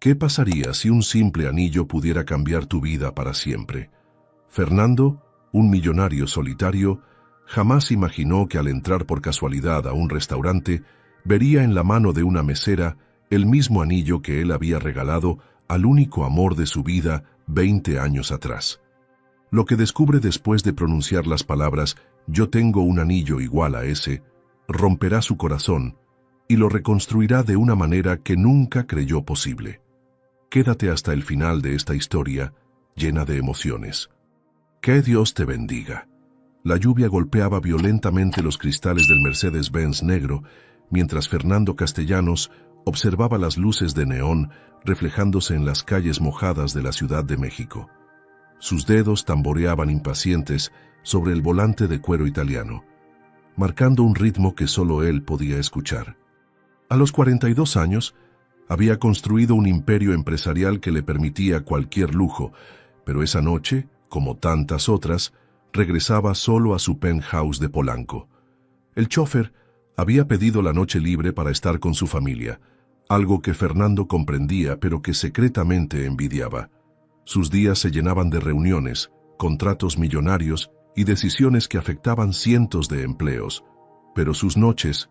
¿Qué pasaría si un simple anillo pudiera cambiar tu vida para siempre? Fernando, un millonario solitario, jamás imaginó que al entrar por casualidad a un restaurante, vería en la mano de una mesera el mismo anillo que él había regalado al único amor de su vida 20 años atrás. Lo que descubre después de pronunciar las palabras «Yo tengo un anillo igual a ese», romperá su corazón y lo reconstruirá de una manera que nunca creyó posible. Quédate hasta el final de esta historia llena de emociones. Que Dios te bendiga. La lluvia golpeaba violentamente los cristales del Mercedes-Benz negro, mientras Fernando Castellanos observaba las luces de neón reflejándose en las calles mojadas de la Ciudad de México. Sus dedos tamboreaban impacientes sobre el volante de cuero italiano, marcando un ritmo que solo él podía escuchar. A los 42 años, había construido un imperio empresarial que le permitía cualquier lujo, pero esa noche, como tantas otras, regresaba solo a su penthouse de Polanco. El chofer había pedido la noche libre para estar con su familia, algo que Fernando comprendía pero que secretamente envidiaba. Sus días se llenaban de reuniones, contratos millonarios y decisiones que afectaban cientos de empleos, pero sus noches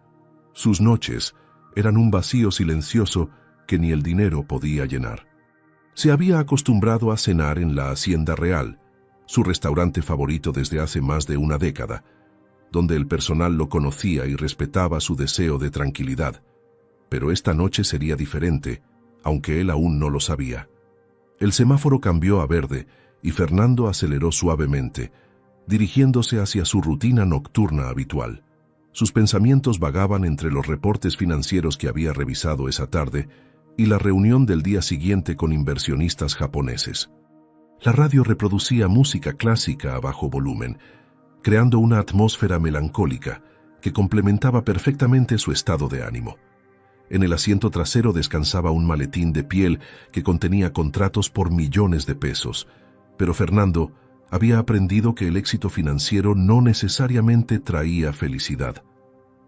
eran un vacío silencioso que ni el dinero podía llenar. Se había acostumbrado a cenar en la Hacienda Real, su restaurante favorito desde hace más de una década, donde el personal lo conocía y respetaba su deseo de tranquilidad. Pero esta noche sería diferente, aunque él aún no lo sabía. El semáforo cambió a verde y Fernando aceleró suavemente, dirigiéndose hacia su rutina nocturna habitual. Sus pensamientos vagaban entre los reportes financieros que había revisado esa tarde y la reunión del día siguiente con inversionistas japoneses. La radio reproducía música clásica a bajo volumen, creando una atmósfera melancólica que complementaba perfectamente su estado de ánimo. En el asiento trasero descansaba un maletín de piel que contenía contratos por millones de pesos, pero Fernando había aprendido que el éxito financiero no necesariamente traía felicidad.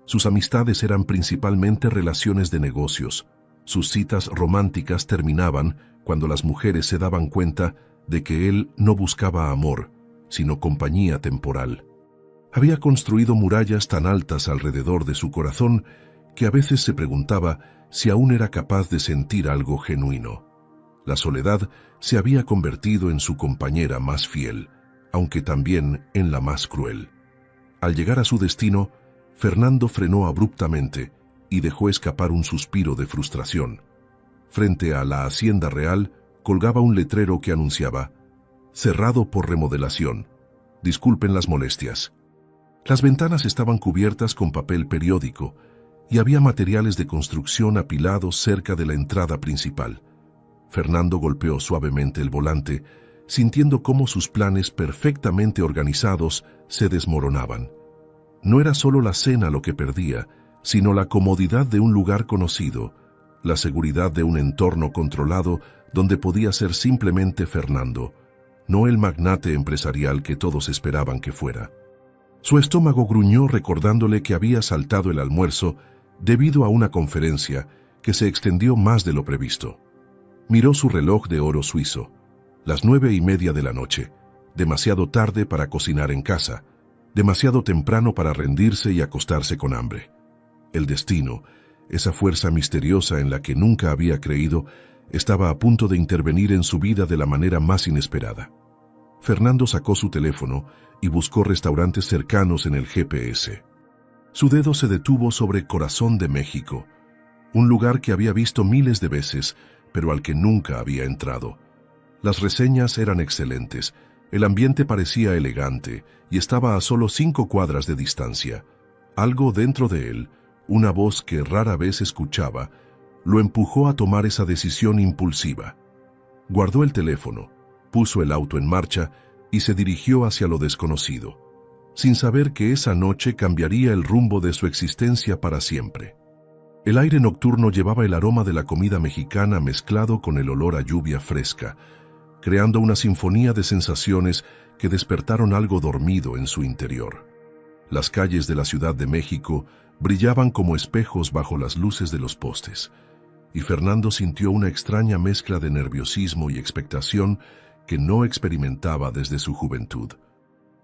Sus amistades eran principalmente relaciones de negocios. Sus citas románticas terminaban cuando las mujeres se daban cuenta de que él no buscaba amor, sino compañía temporal. Había construido murallas tan altas alrededor de su corazón que a veces se preguntaba si aún era capaz de sentir algo genuino. La soledad se había convertido en su compañera más fiel, aunque también en la más cruel. Al llegar a su destino, Fernando frenó abruptamente y dejó escapar un suspiro de frustración. Frente a la Hacienda Real colgaba un letrero que anunciaba «Cerrado por remodelación. Disculpen las molestias». Las ventanas estaban cubiertas con papel periódico y había materiales de construcción apilados cerca de la entrada principal. Fernando golpeó suavemente el volante, sintiendo cómo sus planes perfectamente organizados se desmoronaban. No era solo la cena lo que perdía, sino la comodidad de un lugar conocido, la seguridad de un entorno controlado donde podía ser simplemente Fernando, no el magnate empresarial que todos esperaban que fuera. Su estómago gruñó recordándole que había saltado el almuerzo debido a una conferencia que se extendió más de lo previsto. Miró su reloj de oro suizo, las 9:30 de la noche, demasiado tarde para cocinar en casa, demasiado temprano para rendirse y acostarse con hambre. El destino, esa fuerza misteriosa en la que nunca había creído, estaba a punto de intervenir en su vida de la manera más inesperada. Fernando sacó su teléfono y buscó restaurantes cercanos en el GPS. Su dedo se detuvo sobre Corazón de México, un lugar que había visto miles de veces, pero al que nunca había entrado. Las reseñas eran excelentes, el ambiente parecía elegante y estaba a solo 5 cuadras de distancia. Algo dentro de él, una voz que rara vez escuchaba, lo empujó a tomar esa decisión impulsiva. Guardó el teléfono, puso el auto en marcha y se dirigió hacia lo desconocido, sin saber que esa noche cambiaría el rumbo de su existencia para siempre. El aire nocturno llevaba el aroma de la comida mexicana mezclado con el olor a lluvia fresca, creando una sinfonía de sensaciones que despertaron algo dormido en su interior. Las calles de la Ciudad de México brillaban como espejos bajo las luces de los postes, y Fernando sintió una extraña mezcla de nerviosismo y expectación que no experimentaba desde su juventud.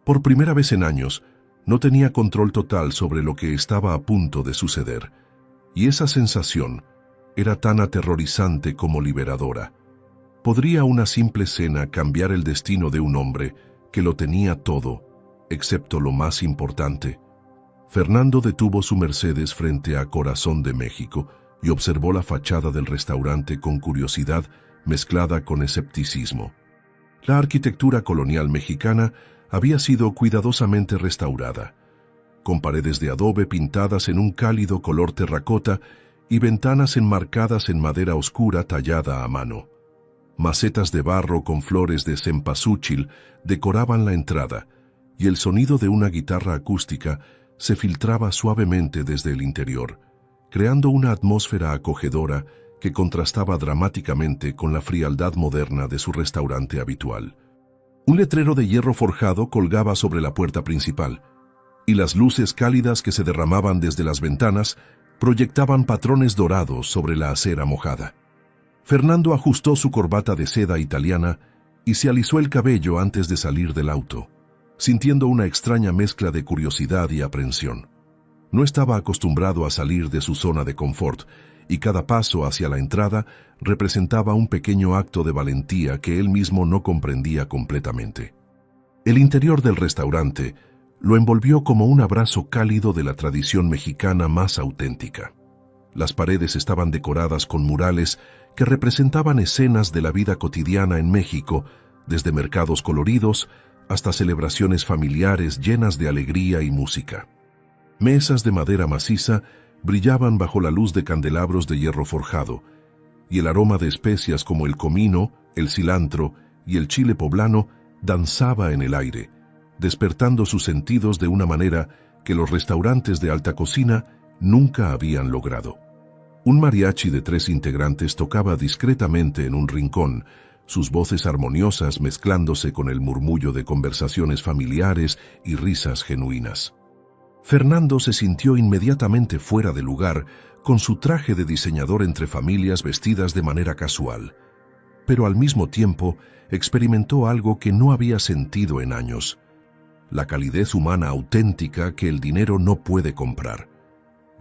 Por primera vez en años, no tenía control total sobre lo que estaba a punto de suceder, y esa sensación era tan aterrorizante como liberadora. ¿Podría una simple cena cambiar el destino de un hombre que lo tenía todo, excepto lo más importante? Fernando detuvo su Mercedes frente a Corazón de México y observó la fachada del restaurante con curiosidad mezclada con escepticismo. La arquitectura colonial mexicana había sido cuidadosamente restaurada, con paredes de adobe pintadas en un cálido color terracota y ventanas enmarcadas en madera oscura tallada a mano. Macetas de barro con flores de cempasúchil decoraban la entrada, y el sonido de una guitarra acústica se filtraba suavemente desde el interior, creando una atmósfera acogedora que contrastaba dramáticamente con la frialdad moderna de su restaurante habitual. Un letrero de hierro forjado colgaba sobre la puerta principal, y las luces cálidas que se derramaban desde las ventanas proyectaban patrones dorados sobre la acera mojada. Fernando ajustó su corbata de seda italiana y se alisó el cabello antes de salir del auto, sintiendo una extraña mezcla de curiosidad y aprensión. No estaba acostumbrado a salir de su zona de confort, y cada paso hacia la entrada representaba un pequeño acto de valentía que él mismo no comprendía completamente. El interior del restaurante lo envolvió como un abrazo cálido de la tradición mexicana más auténtica. Las paredes estaban decoradas con murales que representaban escenas de la vida cotidiana en México, desde mercados coloridos hasta celebraciones familiares llenas de alegría y música. Mesas de madera maciza brillaban bajo la luz de candelabros de hierro forjado, y el aroma de especias como el comino, el cilantro y el chile poblano danzaba en el aire, despertando sus sentidos de una manera que los restaurantes de alta cocina nunca habían logrado. Un mariachi de 3 integrantes tocaba discretamente en un rincón, sus voces armoniosas mezclándose con el murmullo de conversaciones familiares y risas genuinas. Fernando se sintió inmediatamente fuera de lugar con su traje de diseñador entre familias vestidas de manera casual, pero al mismo tiempo experimentó algo que no había sentido en años: la calidez humana auténtica que el dinero no puede comprar.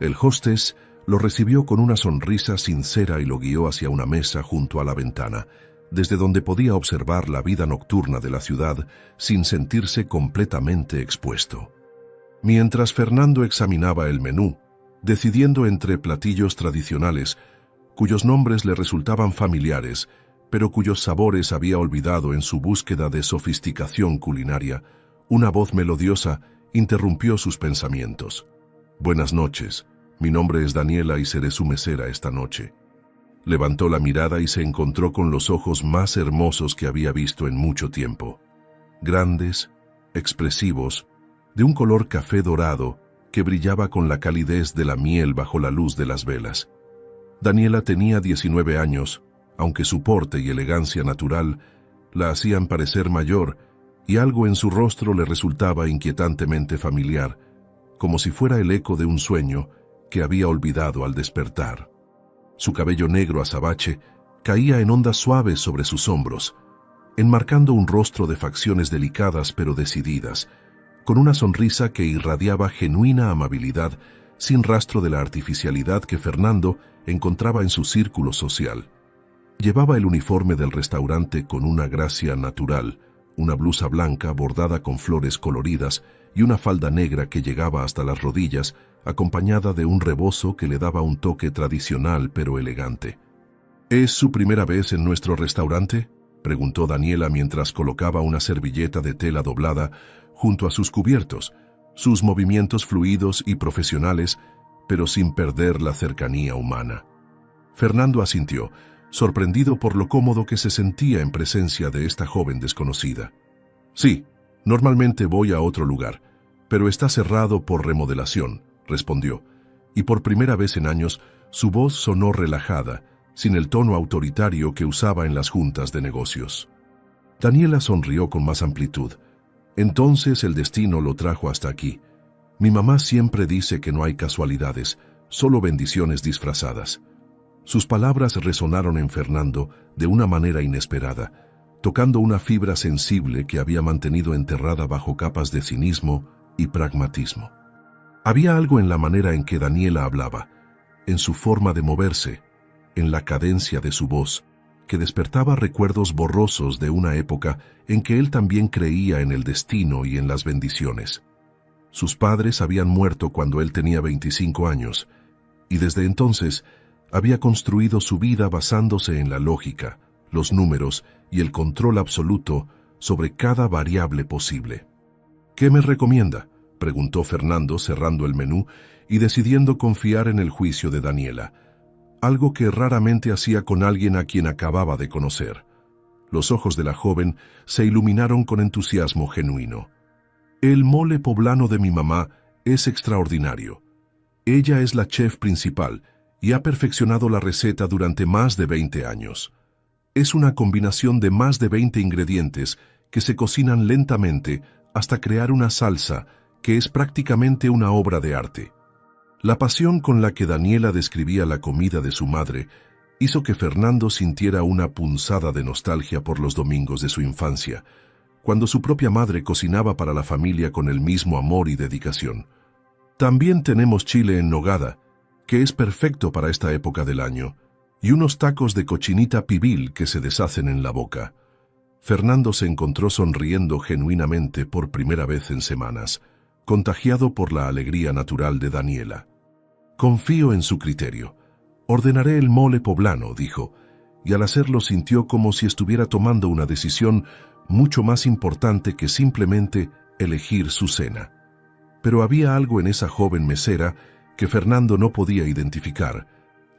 El hostess lo recibió con una sonrisa sincera y lo guió hacia una mesa junto a la ventana, desde donde podía observar la vida nocturna de la ciudad sin sentirse completamente expuesto. Mientras Fernando examinaba el menú, decidiendo entre platillos tradicionales, cuyos nombres le resultaban familiares, pero cuyos sabores había olvidado en su búsqueda de sofisticación culinaria, una voz melodiosa interrumpió sus pensamientos. «Buenas noches, mi nombre es Daniela y seré su mesera esta noche». Levantó la mirada y se encontró con los ojos más hermosos que había visto en mucho tiempo. Grandes, expresivos, de un color café dorado que brillaba con la calidez de la miel bajo la luz de las velas. Daniela tenía 19 años, aunque su porte y elegancia natural la hacían parecer mayor, y algo en su rostro le resultaba inquietantemente familiar, como si fuera el eco de un sueño que había olvidado al despertar. Su cabello negro azabache caía en ondas suaves sobre sus hombros, enmarcando un rostro de facciones delicadas pero decididas, con una sonrisa que irradiaba genuina amabilidad, sin rastro de la artificialidad que Fernando encontraba en su círculo social. Llevaba el uniforme del restaurante con una gracia natural, una blusa blanca bordada con flores coloridas y una falda negra que llegaba hasta las rodillas, acompañada de un rebozo que le daba un toque tradicional pero elegante. «¿Es su primera vez en nuestro restaurante?», preguntó Daniela mientras colocaba una servilleta de tela doblada junto a sus cubiertos, sus movimientos fluidos y profesionales, pero sin perder la cercanía humana. Fernando asintió, sorprendido por lo cómodo que se sentía en presencia de esta joven desconocida. «Sí, normalmente voy a otro lugar, pero está cerrado por remodelación», respondió, y por primera vez en años su voz sonó relajada, sin el tono autoritario que usaba en las juntas de negocios. Daniela sonrió con más amplitud. «Entonces el destino lo trajo hasta aquí. Mi mamá siempre dice que no hay casualidades, solo bendiciones disfrazadas». Sus palabras resonaron en Fernando de una manera inesperada, tocando una fibra sensible que había mantenido enterrada bajo capas de cinismo y pragmatismo. Había algo en la manera en que Daniela hablaba, en su forma de moverse, en la cadencia de su voz, que despertaba recuerdos borrosos de una época en que él también creía en el destino y en las bendiciones. Sus padres habían muerto cuando él tenía 25 años, y desde entonces había construido su vida basándose en la lógica, los números y el control absoluto sobre cada variable posible. «¿Qué me recomienda?», preguntó Fernando cerrando el menú y decidiendo confiar en el juicio de Daniela, algo que raramente hacía con alguien a quien acababa de conocer. Los ojos de la joven se iluminaron con entusiasmo genuino. «El mole poblano de mi mamá es extraordinario. Ella es la chef principal y ha perfeccionado la receta durante más de 20 años. Es una combinación de más de 20 ingredientes que se cocinan lentamente hasta crear una salsa que es prácticamente una obra de arte». La pasión con la que Daniela describía la comida de su madre hizo que Fernando sintiera una punzada de nostalgia por los domingos de su infancia, cuando su propia madre cocinaba para la familia con el mismo amor y dedicación. «También tenemos chile en nogada, que es perfecto para esta época del año, y unos tacos de cochinita pibil que se deshacen en la boca». Fernando se encontró sonriendo genuinamente por primera vez en semanas, contagiado por la alegría natural de Daniela. «Confío en su criterio. Ordenaré el mole poblano», dijo, y al hacerlo sintió como si estuviera tomando una decisión mucho más importante que simplemente elegir su cena. Pero había algo en esa joven mesera que Fernando no podía identificar,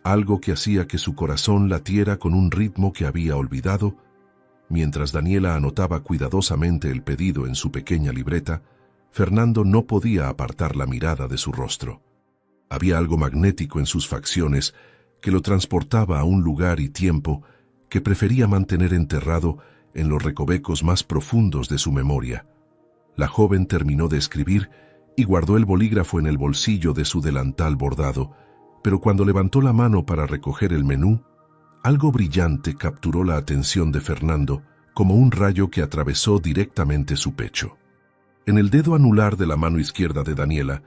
algo que hacía que su corazón latiera con un ritmo que había olvidado. Mientras Daniela anotaba cuidadosamente el pedido en su pequeña libreta, Fernando no podía apartar la mirada de su rostro. Había algo magnético en sus facciones que lo transportaba a un lugar y tiempo que prefería mantener enterrado en los recovecos más profundos de su memoria. La joven terminó de escribir y guardó el bolígrafo en el bolsillo de su delantal bordado, pero cuando levantó la mano para recoger el menú, algo brillante capturó la atención de Fernando como un rayo que atravesó directamente su pecho. En el dedo anular de la mano izquierda de Daniela,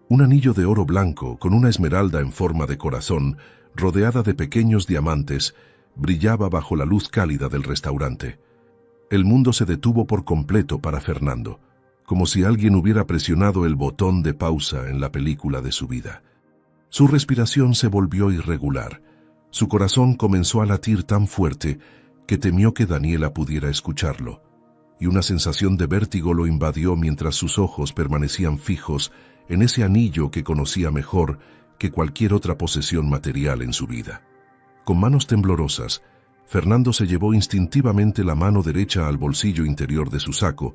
un anillo de oro blanco con una esmeralda en forma de corazón, rodeada de pequeños diamantes, brillaba bajo la luz cálida del restaurante. El mundo se detuvo por completo para Fernando, como si alguien hubiera presionado el botón de pausa en la película de su vida. Su respiración se volvió irregular. Su corazón comenzó a latir tan fuerte que temió que Daniela pudiera escucharlo, y una sensación de vértigo lo invadió mientras sus ojos permanecían fijos en ese anillo que conocía mejor que cualquier otra posesión material en su vida. Con manos temblorosas, Fernando se llevó instintivamente la mano derecha al bolsillo interior de su saco,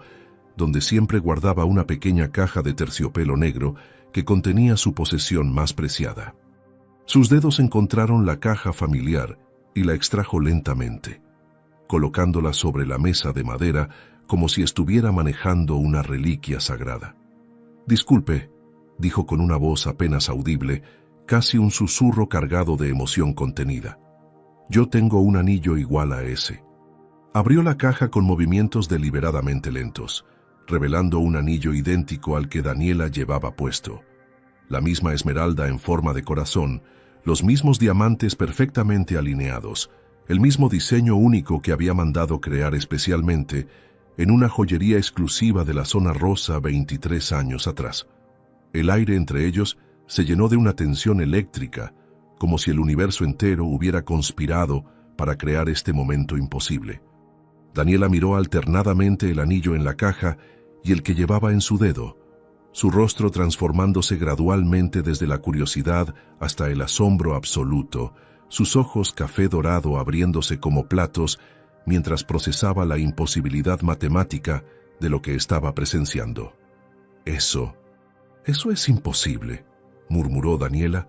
donde siempre guardaba una pequeña caja de terciopelo negro que contenía su posesión más preciada. Sus dedos encontraron la caja familiar y la extrajo lentamente, colocándola sobre la mesa de madera como si estuviera manejando una reliquia sagrada. «Disculpe», dijo con una voz apenas audible, casi un susurro cargado de emoción contenida. «Yo tengo un anillo igual a ese». Abrió la caja con movimientos deliberadamente lentos, revelando un anillo idéntico al que Daniela llevaba puesto. La misma esmeralda en forma de corazón, los mismos diamantes perfectamente alineados, el mismo diseño único que había mandado crear especialmente en una joyería exclusiva de la zona rosa 23 años atrás. El aire entre ellos se llenó de una tensión eléctrica, como si el universo entero hubiera conspirado para crear este momento imposible. Daniela miró alternadamente el anillo en la caja y el que llevaba en su dedo, su rostro transformándose gradualmente desde la curiosidad hasta el asombro absoluto, sus ojos café dorado abriéndose como platos mientras procesaba la imposibilidad matemática de lo que estaba presenciando. Eso es imposible», murmuró Daniela,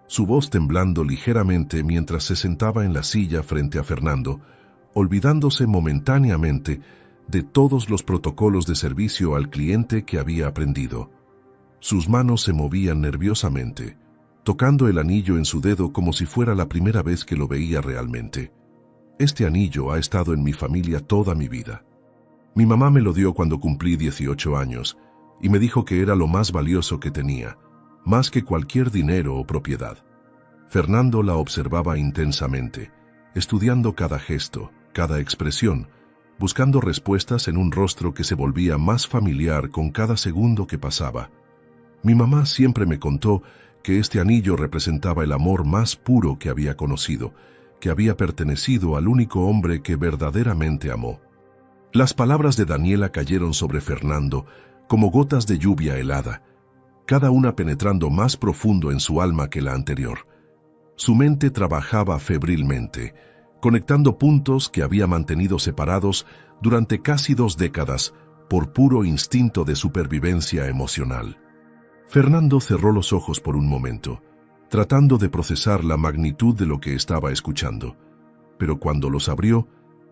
su voz temblando ligeramente mientras se sentaba en la silla frente a Fernando, olvidándose momentáneamente de todos los protocolos de servicio al cliente que había aprendido. Sus manos se movían nerviosamente, tocando el anillo en su dedo como si fuera la primera vez que lo veía realmente. Este anillo ha estado en mi familia toda mi vida. Mi mamá me lo dio cuando cumplí 18 años y me dijo que era lo más valioso que tenía, más que cualquier dinero o propiedad. Fernando la observaba intensamente, estudiando cada gesto, cada expresión, buscando respuestas en un rostro que se volvía más familiar con cada segundo que pasaba. Mi mamá siempre me contó que este anillo representaba el amor más puro que había conocido, que había pertenecido al único hombre que verdaderamente amó. Las palabras de Daniela cayeron sobre Fernando como gotas de lluvia helada, cada una penetrando más profundo en su alma que la anterior. Su mente trabajaba febrilmente, conectando puntos que había mantenido separados durante casi 2 décadas por puro instinto de supervivencia emocional. Fernando cerró los ojos por un momento, tratando de procesar la magnitud de lo que estaba escuchando. Pero cuando los abrió,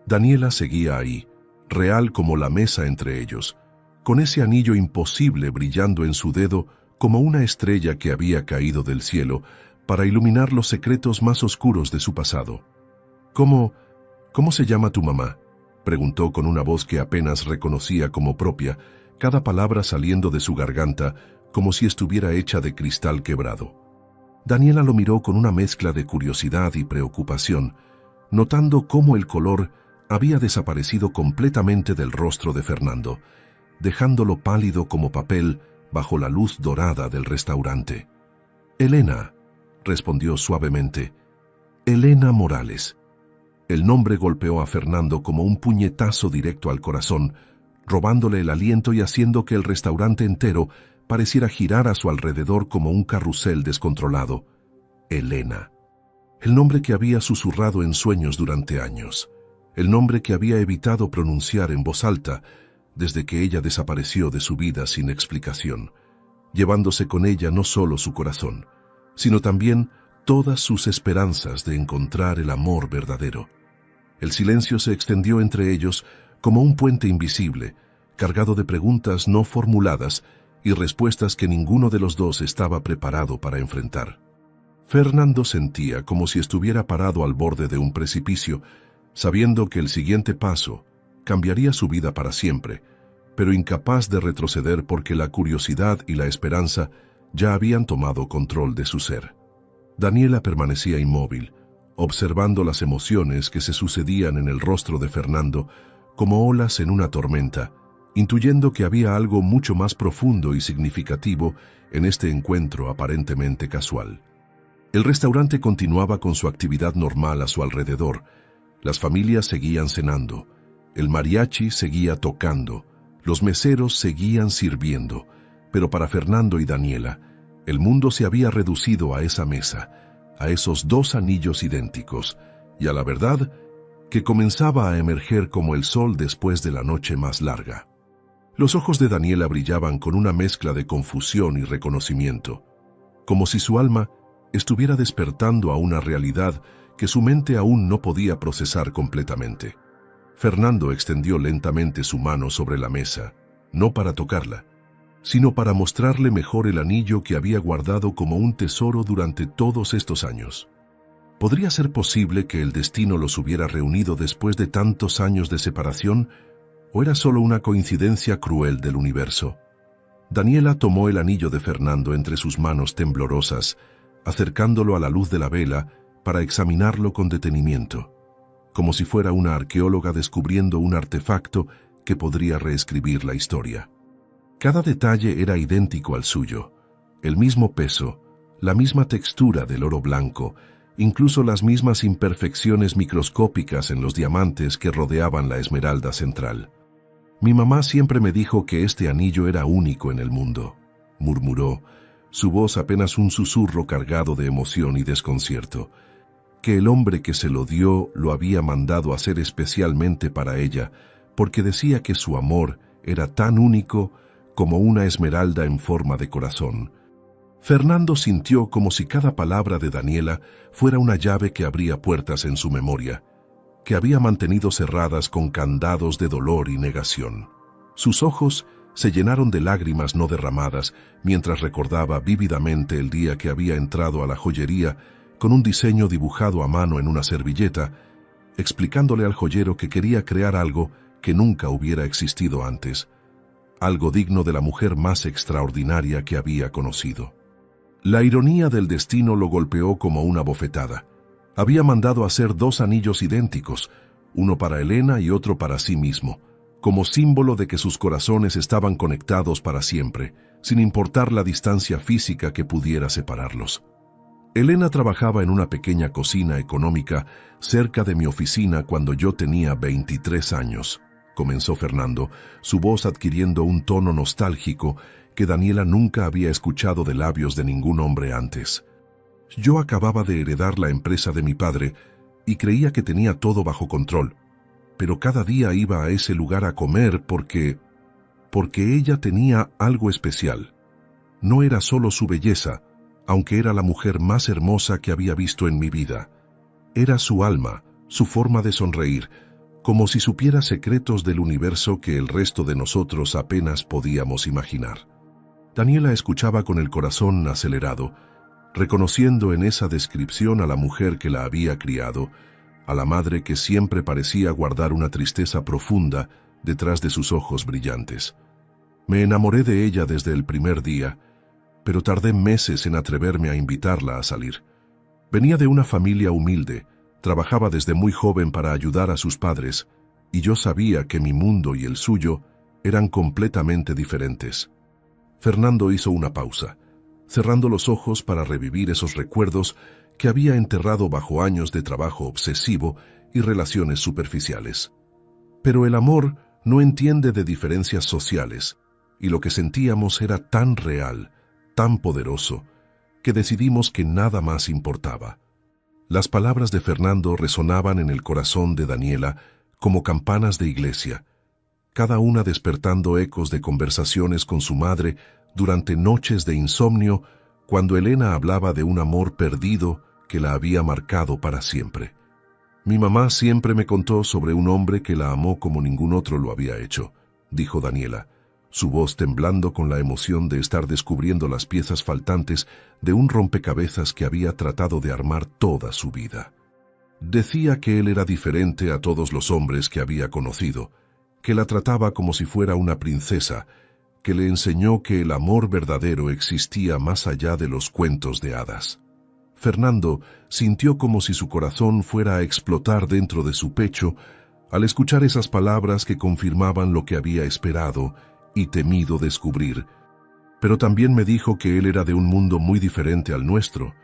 Daniela seguía ahí, real como la mesa entre ellos, con ese anillo imposible brillando en su dedo como una estrella que había caído del cielo para iluminar los secretos más oscuros de su pasado. ¿Cómo se llama tu mamá?, preguntó con una voz que apenas reconocía como propia, cada palabra saliendo de su garganta como si estuviera hecha de cristal quebrado. Daniela lo miró con una mezcla de curiosidad y preocupación, notando cómo el color había desaparecido completamente del rostro de Fernando, dejándolo pálido como papel bajo la luz dorada del restaurante. «Elena», respondió suavemente. «Elena Morales». El nombre golpeó a Fernando como un puñetazo directo al corazón, robándole el aliento y haciendo que el restaurante entero pareciera girar a su alrededor como un carrusel descontrolado. Elena. El nombre que había susurrado en sueños durante años. El nombre que había evitado pronunciar en voz alta desde que ella desapareció de su vida sin explicación, llevándose con ella no solo su corazón, sino también todas sus esperanzas de encontrar el amor verdadero. El silencio se extendió entre ellos como un puente invisible, cargado de preguntas no formuladas y respuestas que ninguno de los dos estaba preparado para enfrentar. Fernando sentía como si estuviera parado al borde de un precipicio, sabiendo que el siguiente paso cambiaría su vida para siempre, pero incapaz de retroceder porque la curiosidad y la esperanza ya habían tomado control de su ser. Daniela permanecía inmóvil, observando las emociones que se sucedían en el rostro de Fernando como olas en una tormenta, intuyendo que había algo mucho más profundo y significativo en este encuentro aparentemente casual. El restaurante continuaba con su actividad normal a su alrededor. Las familias seguían cenando, el mariachi seguía tocando, los meseros seguían sirviendo, pero para Fernando y Daniela, el mundo se había reducido a esa mesa, a esos 2 anillos idénticos, y a la verdad que comenzaba a emerger como el sol después de la noche más larga. Los ojos de Daniela brillaban con una mezcla de confusión y reconocimiento, como si su alma estuviera despertando a una realidad que su mente aún no podía procesar completamente. Fernando extendió lentamente su mano sobre la mesa, no para tocarla, sino para mostrarle mejor el anillo que había guardado como un tesoro durante todos estos años. ¿Podría ser posible que el destino los hubiera reunido después de tantos años de separación, o era solo una coincidencia cruel del universo? Daniela tomó el anillo de Fernando entre sus manos temblorosas, acercándolo a la luz de la vela para examinarlo con detenimiento, como si fuera una arqueóloga descubriendo un artefacto que podría reescribir la historia. Cada detalle era idéntico al suyo, el mismo peso, la misma textura del oro blanco, incluso las mismas imperfecciones microscópicas en los diamantes que rodeaban la esmeralda central. «Mi mamá siempre me dijo que este anillo era único en el mundo», murmuró, su voz apenas un susurro cargado de emoción y desconcierto, que el hombre que se lo dio lo había mandado hacer especialmente para ella, porque decía que su amor era tan único como una esmeralda en forma de corazón. Fernando sintió como si cada palabra de Daniela fuera una llave que abría puertas en su memoria, que había mantenido cerradas con candados de dolor y negación. Sus ojos se llenaron de lágrimas no derramadas mientras recordaba vívidamente el día que había entrado a la joyería con un diseño dibujado a mano en una servilleta, explicándole al joyero que quería crear algo que nunca hubiera existido antes, algo digno de la mujer más extraordinaria que había conocido. La ironía del destino lo golpeó como una bofetada. Había mandado hacer 2 anillos idénticos, uno para Elena y otro para sí mismo, como símbolo de que sus corazones estaban conectados para siempre, sin importar la distancia física que pudiera separarlos. Elena trabajaba en una pequeña cocina económica cerca de mi oficina cuando yo tenía 23 años, comenzó Fernando, su voz adquiriendo un tono nostálgico que Daniela nunca había escuchado de labios de ningún hombre antes. Yo acababa de heredar la empresa de mi padre y creía que tenía todo bajo control, pero cada día iba a ese lugar a comer porque ella tenía algo especial. No era solo su belleza, aunque era la mujer más hermosa que había visto en mi vida. Era su alma, su forma de sonreír, como si supiera secretos del universo que el resto de nosotros apenas podíamos imaginar. Daniela escuchaba con el corazón acelerado, reconociendo en esa descripción a la mujer que la había criado, a la madre que siempre parecía guardar una tristeza profunda detrás de sus ojos brillantes. Me enamoré de ella desde el primer día, pero tardé meses en atreverme a invitarla a salir. Venía de una familia humilde, trabajaba desde muy joven para ayudar a sus padres, y yo sabía que mi mundo y el suyo eran completamente diferentes. Fernando hizo una pausa, cerrando los ojos para revivir esos recuerdos que había enterrado bajo años de trabajo obsesivo y relaciones superficiales. Pero el amor no entiende de diferencias sociales, y lo que sentíamos era tan real, tan poderoso, que decidimos que nada más importaba. Las palabras de Fernando resonaban en el corazón de Daniela como campanas de iglesia, cada una despertando ecos de conversaciones con su madre durante noches de insomnio cuando Elena hablaba de un amor perdido que la había marcado para siempre. Mi mamá siempre me contó sobre un hombre que la amó como ningún otro lo había hecho, dijo Daniela, su voz temblando con la emoción de estar descubriendo las piezas faltantes de un rompecabezas que había tratado de armar toda su vida. Decía que él era diferente a todos los hombres que había conocido, que la trataba como si fuera una princesa, que le enseñó que el amor verdadero existía más allá de los cuentos de hadas. Fernando sintió como si su corazón fuera a explotar dentro de su pecho al escuchar esas palabras que confirmaban lo que había esperado y temido descubrir, pero también me dijo que él era de un mundo muy diferente al nuestro,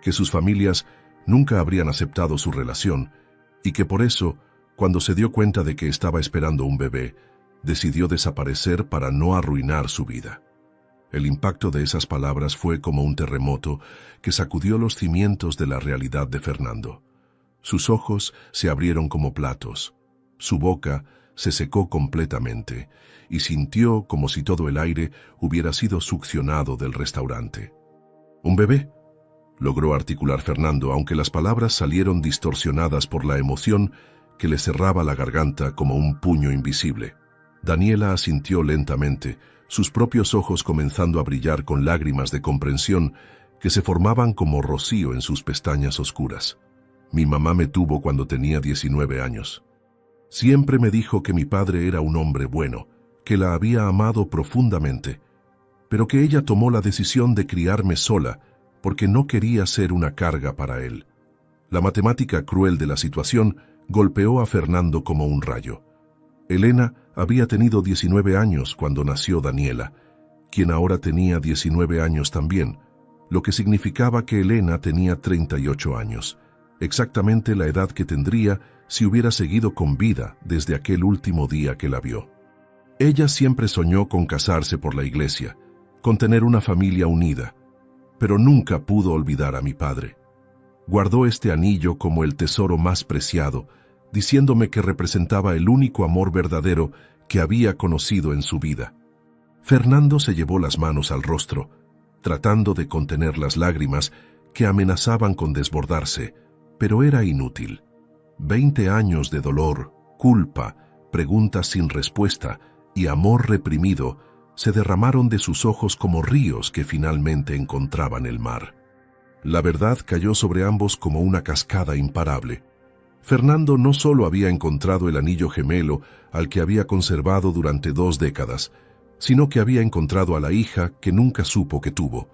que sus familias nunca habrían aceptado su relación y que por eso, cuando se dio cuenta de que estaba esperando un bebé, decidió desaparecer para no arruinar su vida. El impacto de esas palabras fue como un terremoto que sacudió los cimientos de la realidad de Fernando. Sus ojos se abrieron como platos, su boca se secó completamente y sintió como si todo el aire hubiera sido succionado del restaurante. «¿Un bebé?», logró articular Fernando, aunque las palabras salieron distorsionadas por la emoción que le cerraba la garganta como un puño invisible. Daniela asintió lentamente, sus propios ojos comenzando a brillar con lágrimas de comprensión que se formaban como rocío en sus pestañas oscuras. «Mi mamá me tuvo cuando tenía 19 años. Siempre me dijo que mi padre era un hombre bueno, que la había amado profundamente, pero que ella tomó la decisión de criarme sola porque no quería ser una carga para él». La matemática cruel de la situación golpeó a Fernando como un rayo. Elena había tenido 19 años cuando nació Daniela, quien ahora tenía 19 años también, lo que significaba que Elena tenía 38 años, exactamente la edad que tendría si hubiera seguido con vida desde aquel último día que la vio. Ella siempre soñó con casarse por la iglesia, con tener una familia unida, pero nunca pudo olvidar a mi padre. Guardó este anillo como el tesoro más preciado, diciéndome que representaba el único amor verdadero que había conocido en su vida. Fernando se llevó las manos al rostro, tratando de contener las lágrimas que amenazaban con desbordarse, pero era inútil. 20 años de dolor, culpa, preguntas sin respuesta y amor reprimido se derramaron de sus ojos como ríos que finalmente encontraban el mar. La verdad cayó sobre ambos como una cascada imparable. Fernando no solo había encontrado el anillo gemelo al que había conservado durante 2 décadas, sino que había encontrado a la hija que nunca supo que tuvo,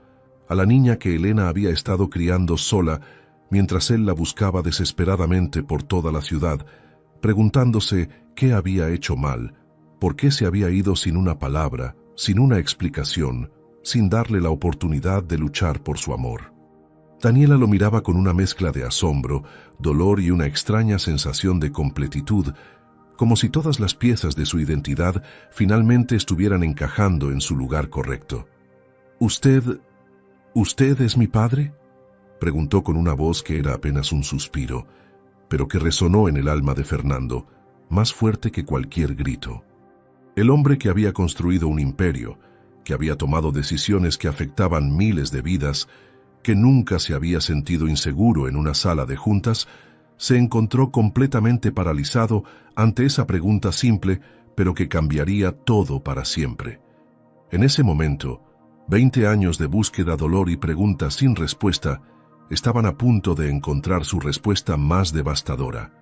a la niña que Elena había estado criando sola mientras él la buscaba desesperadamente por toda la ciudad, preguntándose qué había hecho mal, por qué se había ido sin una palabra, sin una explicación, sin darle la oportunidad de luchar por su amor. Daniela lo miraba con una mezcla de asombro, dolor y una extraña sensación de completitud, como si todas las piezas de su identidad finalmente estuvieran encajando en su lugar correcto. ¿Usted es mi padre?», preguntó con una voz que era apenas un suspiro, pero que resonó en el alma de Fernando, más fuerte que cualquier grito. El hombre que había construido un imperio, que había tomado decisiones que afectaban miles de vidas, que nunca se había sentido inseguro en una sala de juntas, se encontró completamente paralizado ante esa pregunta simple, pero que cambiaría todo para siempre. En ese momento, 20 años de búsqueda, dolor y preguntas sin respuesta estaban a punto de encontrar su respuesta más devastadora.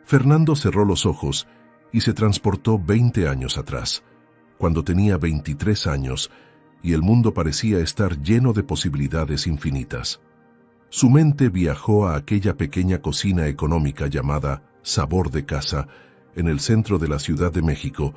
Fernando cerró los ojos y se transportó 20 años atrás, cuando tenía 23 años y el mundo parecía estar lleno de posibilidades infinitas. Su mente viajó a aquella pequeña cocina económica llamada Sabor de Casa, en el centro de la Ciudad de México,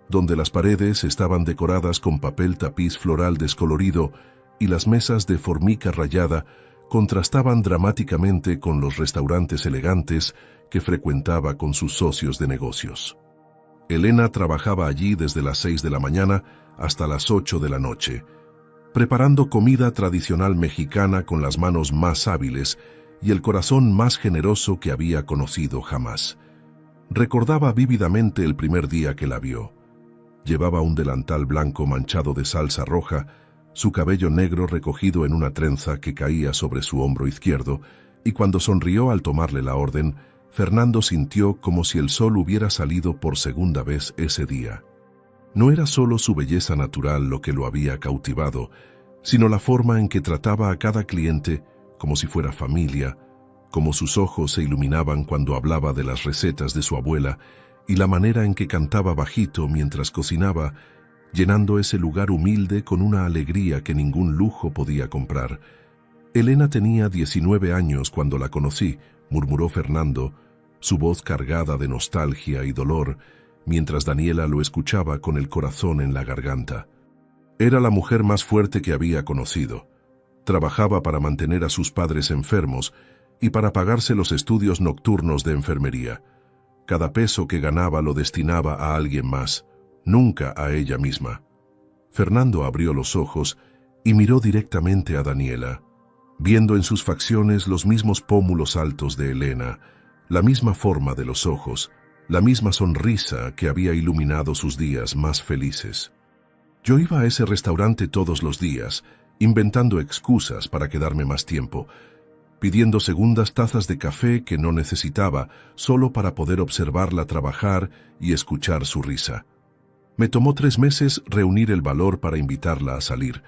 donde las paredes estaban decoradas con papel tapiz floral descolorido y las mesas de formica rayada contrastaban dramáticamente con los restaurantes elegantes que frecuentaba con sus socios de negocios. Elena trabajaba allí desde las 6 de la mañana hasta las 8 de la noche, preparando comida tradicional mexicana con las manos más hábiles y el corazón más generoso que había conocido jamás. Recordaba vívidamente el primer día que la vio. Llevaba un delantal blanco manchado de salsa roja, su cabello negro recogido en una trenza que caía sobre su hombro izquierdo, y cuando sonrió al tomarle la orden, Fernando sintió como si el sol hubiera salido por segunda vez ese día. No era solo su belleza natural lo que lo había cautivado, sino la forma en que trataba a cada cliente como si fuera familia, como sus ojos se iluminaban cuando hablaba de las recetas de su abuela y la manera en que cantaba bajito mientras cocinaba, llenando ese lugar humilde con una alegría que ningún lujo podía comprar. Elena tenía 19 años cuando la conocí, murmuró Fernando, su voz cargada de nostalgia y dolor, mientras Daniela lo escuchaba con el corazón en la garganta. Era la mujer más fuerte que había conocido. Trabajaba para mantener a sus padres enfermos y para pagarse los estudios nocturnos de enfermería. Cada peso que ganaba lo destinaba a alguien más, nunca a ella misma. Fernando abrió los ojos y miró directamente a Daniela, viendo en sus facciones los mismos pómulos altos de Elena, la misma forma de los ojos, la misma sonrisa que había iluminado sus días más felices. Yo iba a ese restaurante todos los días, inventando excusas para quedarme más tiempo, pidiendo segundas tazas de café que no necesitaba, solo para poder observarla trabajar y escuchar su risa. Me tomó 3 meses reunir el valor para invitarla a salir,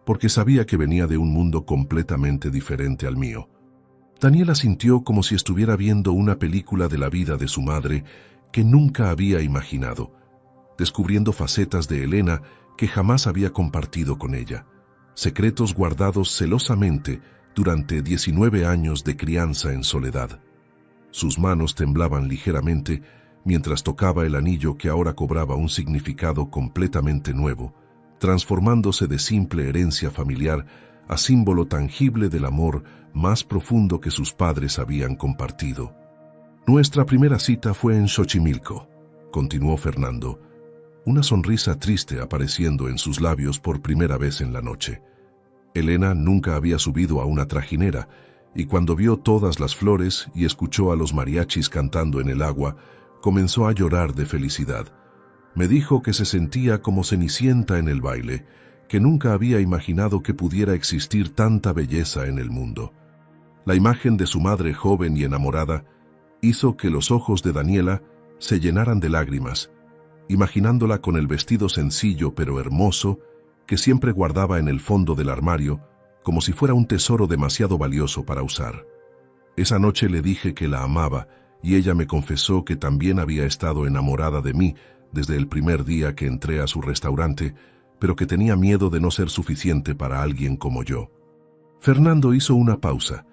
porque sabía que venía de un mundo completamente diferente al mío. Daniela sintió como si estuviera viendo una película de la vida de su madre que nunca había imaginado, descubriendo facetas de Elena que jamás había compartido con ella, secretos guardados celosamente durante 19 años de crianza en soledad. Sus manos temblaban ligeramente mientras tocaba el anillo que ahora cobraba un significado completamente nuevo, transformándose de simple herencia familiar a símbolo tangible del amor más profundo que sus padres habían compartido. Nuestra primera cita fue en Xochimilco, continuó Fernando, una sonrisa triste apareciendo en sus labios por primera vez en la noche. Elena nunca había subido a una trajinera, y cuando vio todas las flores y escuchó a los mariachis cantando en el agua, comenzó a llorar de felicidad. Me dijo que se sentía como Cenicienta en el baile, que nunca había imaginado que pudiera existir tanta belleza en el mundo. La imagen de su madre joven y enamorada hizo que los ojos de Daniela se llenaran de lágrimas, imaginándola con el vestido sencillo pero hermoso que siempre guardaba en el fondo del armario, como si fuera un tesoro demasiado valioso para usar. Esa noche le dije que la amaba y ella me confesó que también había estado enamorada de mí desde el primer día que entré a su restaurante, pero que tenía miedo de no ser suficiente para alguien como yo. Fernando hizo una pausa,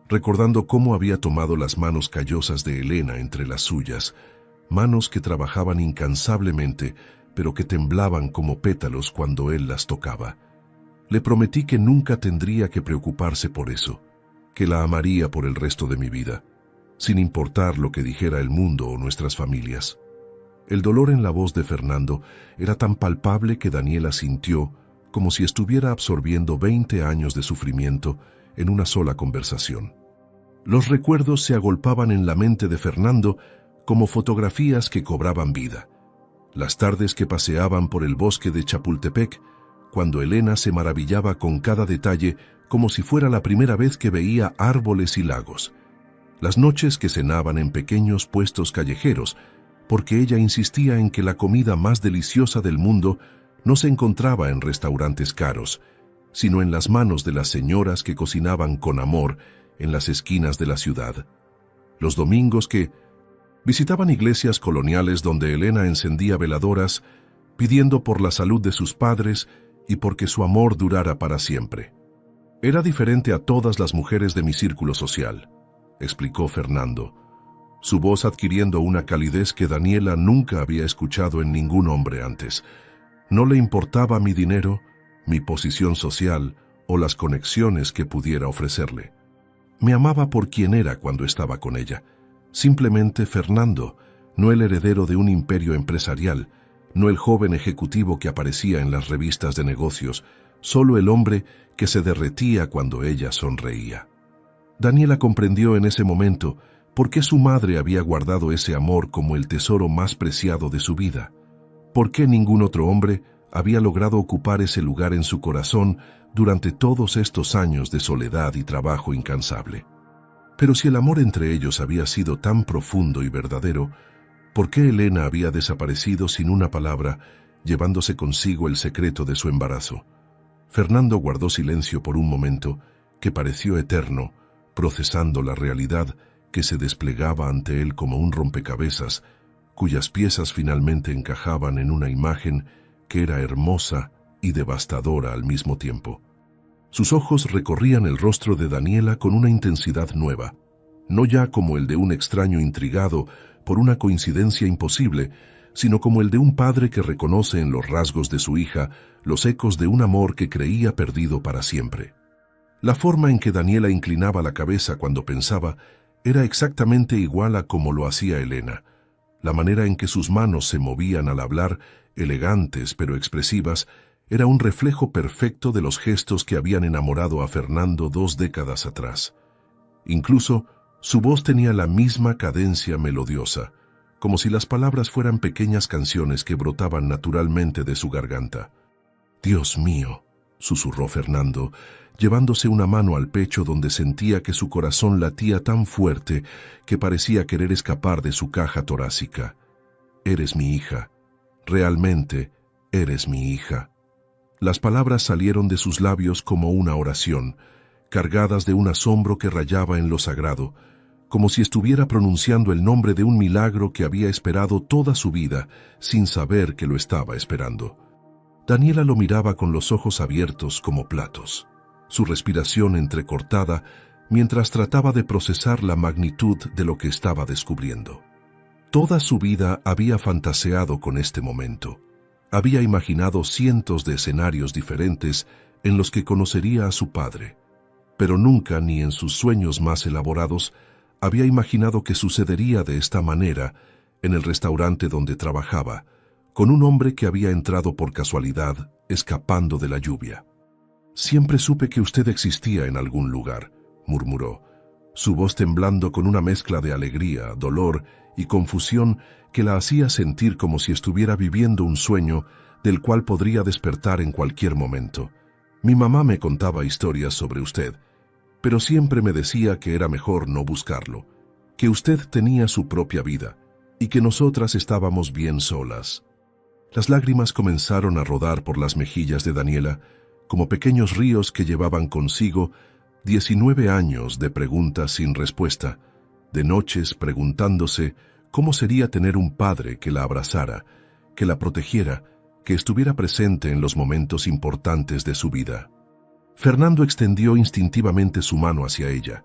recordando cómo había tomado las manos callosas de Elena entre las suyas, manos que trabajaban incansablemente, pero que temblaban como pétalos cuando él las tocaba. Le prometí que nunca tendría que preocuparse por eso, que la amaría por el resto de mi vida, sin importar lo que dijera el mundo o nuestras familias. El dolor en la voz de Fernando era tan palpable que Daniela sintió como si estuviera absorbiendo 20 años de sufrimiento en una sola conversación. Los recuerdos se agolpaban en la mente de Fernando como fotografías que cobraban vida. Las tardes que paseaban por el bosque de Chapultepec, cuando Elena se maravillaba con cada detalle como si fuera la primera vez que veía árboles y lagos. Las noches que cenaban en pequeños puestos callejeros, porque ella insistía en que la comida más deliciosa del mundo no se encontraba en restaurantes caros, sino en las manos de las señoras que cocinaban con amor en las esquinas de la ciudad. Los domingos que visitaban iglesias coloniales donde Elena encendía veladoras, pidiendo por la salud de sus padres y porque su amor durara para siempre. Era diferente a todas las mujeres de mi círculo social, explicó Fernando, su voz adquiriendo una calidez que Daniela nunca había escuchado en ningún hombre antes. No le importaba mi dinero, mi posición social o las conexiones que pudiera ofrecerle. Me amaba por quien era cuando estaba con ella. Simplemente Fernando, no el heredero de un imperio empresarial, no el joven ejecutivo que aparecía en las revistas de negocios, solo el hombre que se derretía cuando ella sonreía. Daniela comprendió en ese momento por qué su madre había guardado ese amor como el tesoro más preciado de su vida, por qué ningún otro hombre había logrado ocupar ese lugar en su corazón durante todos estos años de soledad y trabajo incansable. Pero si el amor entre ellos había sido tan profundo y verdadero, ¿por qué Elena había desaparecido sin una palabra, llevándose consigo el secreto de su embarazo? Fernando guardó silencio por un momento, que pareció eterno, procesando la realidad que se desplegaba ante él como un rompecabezas, cuyas piezas finalmente encajaban en una imagen que era hermosa y devastadora al mismo tiempo. Sus ojos recorrían el rostro de Daniela con una intensidad nueva, no ya como el de un extraño intrigado por una coincidencia imposible, sino como el de un padre que reconoce en los rasgos de su hija los ecos de un amor que creía perdido para siempre. La forma en que Daniela inclinaba la cabeza cuando pensaba era exactamente igual a como lo hacía Elena. La manera en que sus manos se movían al hablar, elegantes pero expresivas, era un reflejo perfecto de los gestos que habían enamorado a Fernando 2 décadas atrás. Incluso, su voz tenía la misma cadencia melodiosa, como si las palabras fueran pequeñas canciones que brotaban naturalmente de su garganta. «Dios mío», susurró Fernando, llevándose una mano al pecho donde sentía que su corazón latía tan fuerte que parecía querer escapar de su caja torácica. «Eres mi hija. Realmente, eres mi hija». Las palabras salieron de sus labios como una oración, cargadas de un asombro que rayaba en lo sagrado, como si estuviera pronunciando el nombre de un milagro que había esperado toda su vida, sin saber que lo estaba esperando. Daniela lo miraba con los ojos abiertos como platos, su respiración entrecortada, mientras trataba de procesar la magnitud de lo que estaba descubriendo. Toda su vida había fantaseado con este momento. Había imaginado cientos de escenarios diferentes en los que conocería a su padre, pero nunca, ni en sus sueños más elaborados, había imaginado que sucedería de esta manera en el restaurante donde trabajaba, con un hombre que había entrado por casualidad, escapando de la lluvia. «Siempre supe que usted existía en algún lugar», murmuró, su voz temblando con una mezcla de alegría, dolor y confusión que la hacía sentir como si estuviera viviendo un sueño del cual podría despertar en cualquier momento. «Mi mamá me contaba historias sobre usted, pero siempre me decía que era mejor no buscarlo, que usted tenía su propia vida y que nosotras estábamos bien solas». Las lágrimas comenzaron a rodar por las mejillas de Daniela, como pequeños ríos que llevaban consigo 19 años de preguntas sin respuesta, de noches preguntándose cómo sería tener un padre que la abrazara, que la protegiera, que estuviera presente en los momentos importantes de su vida. Fernando extendió instintivamente su mano hacia ella,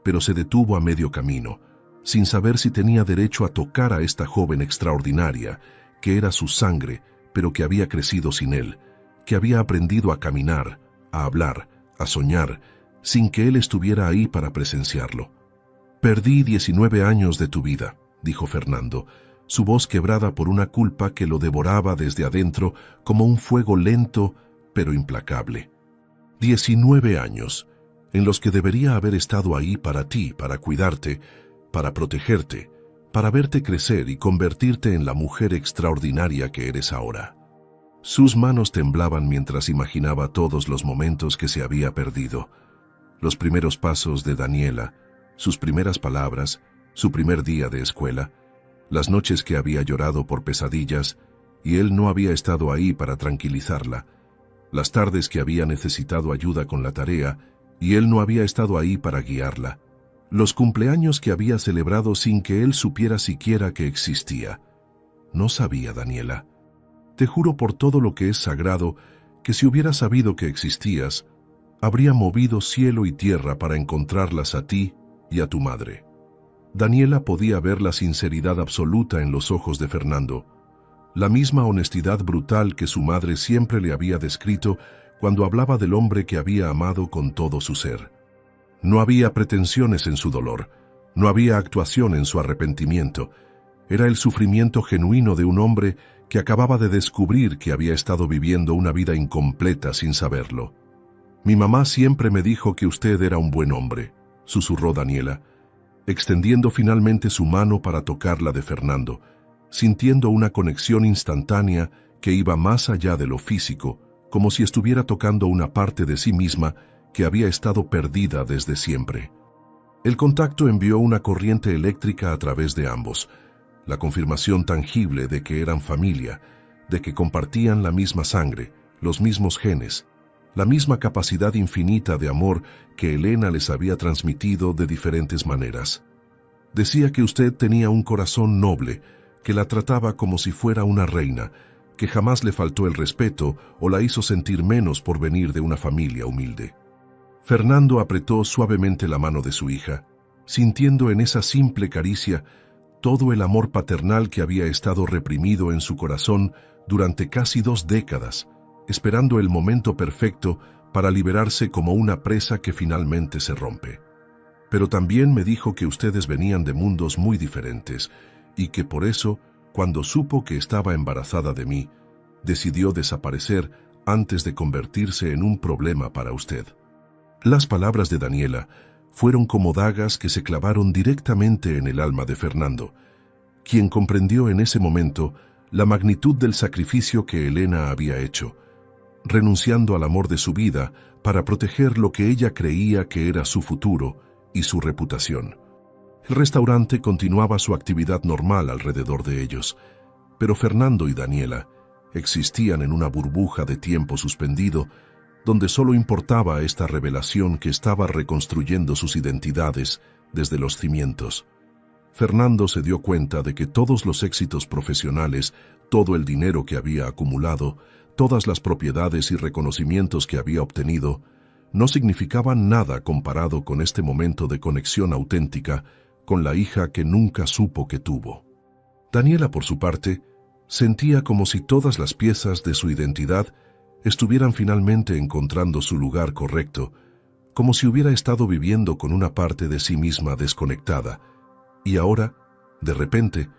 pero se detuvo a medio camino, sin saber si tenía derecho a tocar a esta joven extraordinaria, que era su sangre, pero que había crecido sin él, que había aprendido a caminar, a hablar, a soñar, sin que él estuviera ahí para presenciarlo. «Perdí 19 años de tu vida», dijo Fernando, su voz quebrada por una culpa que lo devoraba desde adentro como un fuego lento pero implacable. 19 años, en los que debería haber estado ahí para ti, para cuidarte, para protegerte, para verte crecer y convertirte en la mujer extraordinaria que eres ahora. Sus manos temblaban mientras imaginaba todos los momentos que se había perdido. Los primeros pasos de Daniela, sus primeras palabras, su primer día de escuela, las noches que había llorado por pesadillas y él no había estado ahí para tranquilizarla, las tardes que había necesitado ayuda con la tarea y él no había estado ahí para guiarla, los cumpleaños que había celebrado sin que él supiera siquiera que existía. No sabía, Daniela. Te juro por todo lo que es sagrado que si hubiera sabido que existías, habría movido cielo y tierra para encontrarlas a ti y a tu madre. Daniela podía ver la sinceridad absoluta en los ojos de Fernando, la misma honestidad brutal que su madre siempre le había descrito cuando hablaba del hombre que había amado con todo su ser. No había pretensiones en su dolor, no había actuación en su arrepentimiento. Era el sufrimiento genuino de un hombre que acababa de descubrir que había estado viviendo una vida incompleta sin saberlo. «Mi mamá siempre me dijo que usted era un buen hombre», susurró Daniela, extendiendo finalmente su mano para tocar la de Fernando, sintiendo una conexión instantánea que iba más allá de lo físico, como si estuviera tocando una parte de sí misma que había estado perdida desde siempre. El contacto envió una corriente eléctrica a través de ambos, la confirmación tangible de que eran familia, de que compartían la misma sangre, los mismos genes, la misma capacidad infinita de amor que Elena les había transmitido de diferentes maneras. Decía que usted tenía un corazón noble, que la trataba como si fuera una reina, que jamás le faltó el respeto o la hizo sentir menos por venir de una familia humilde. Fernando apretó suavemente la mano de su hija, sintiendo en esa simple caricia todo el amor paternal que había estado reprimido en su corazón durante casi 2 décadas, esperando el momento perfecto para liberarse como una presa que finalmente se rompe. Pero también me dijo que ustedes venían de mundos muy diferentes y que por eso, cuando supo que estaba embarazada de mí, decidió desaparecer antes de convertirse en un problema para usted. Las palabras de Daniela fueron como dagas que se clavaron directamente en el alma de Fernando, quien comprendió en ese momento la magnitud del sacrificio que Elena había hecho, renunciando al amor de su vida para proteger lo que ella creía que era su futuro y su reputación. El restaurante continuaba su actividad normal alrededor de ellos, pero Fernando y Daniela existían en una burbuja de tiempo suspendido donde solo importaba esta revelación que estaba reconstruyendo sus identidades desde los cimientos. Fernando se dio cuenta de que todos los éxitos profesionales, todo el dinero que había acumulado, todas las propiedades y reconocimientos que había obtenido, no significaban nada comparado con este momento de conexión auténtica con la hija que nunca supo que tuvo. Daniela, por su parte, sentía como si todas las piezas de su identidad estuvieran finalmente encontrando su lugar correcto, como si hubiera estado viviendo con una parte de sí misma desconectada, y ahora, de repente,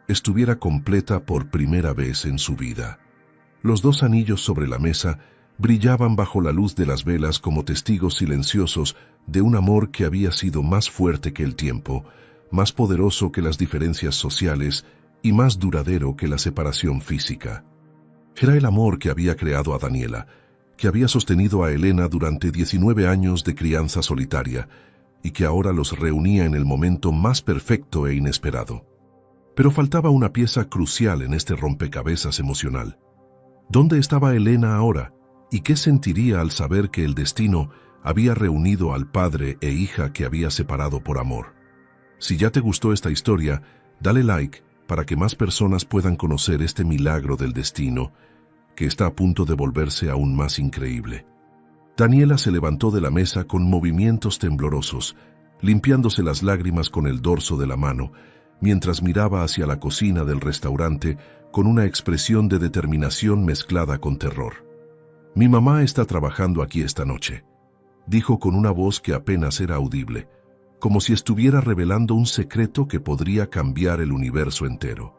estuviera completa por primera vez en su vida. Los 2 anillos sobre la mesa brillaban bajo la luz de las velas como testigos silenciosos de un amor que había sido más fuerte que el tiempo, más poderoso que las diferencias sociales y más duradero que la separación física. Era el amor que había creado a Daniela, que había sostenido a Elena durante 19 años de crianza solitaria y que ahora los reunía en el momento más perfecto e inesperado. Pero faltaba una pieza crucial en este rompecabezas emocional. ¿Dónde estaba Elena ahora? ¿Y qué sentiría al saber que el destino había reunido al padre e hija que había separado por amor? Si ya te gustó esta historia, dale like para que más personas puedan conocer este milagro del destino, que está a punto de volverse aún más increíble. Daniela se levantó de la mesa con movimientos temblorosos, limpiándose las lágrimas con el dorso de la mano, mientras miraba hacia la cocina del restaurante con una expresión de determinación mezclada con terror. «Mi mamá está trabajando aquí esta noche», dijo con una voz que apenas era audible, como si estuviera revelando un secreto que podría cambiar el universo entero.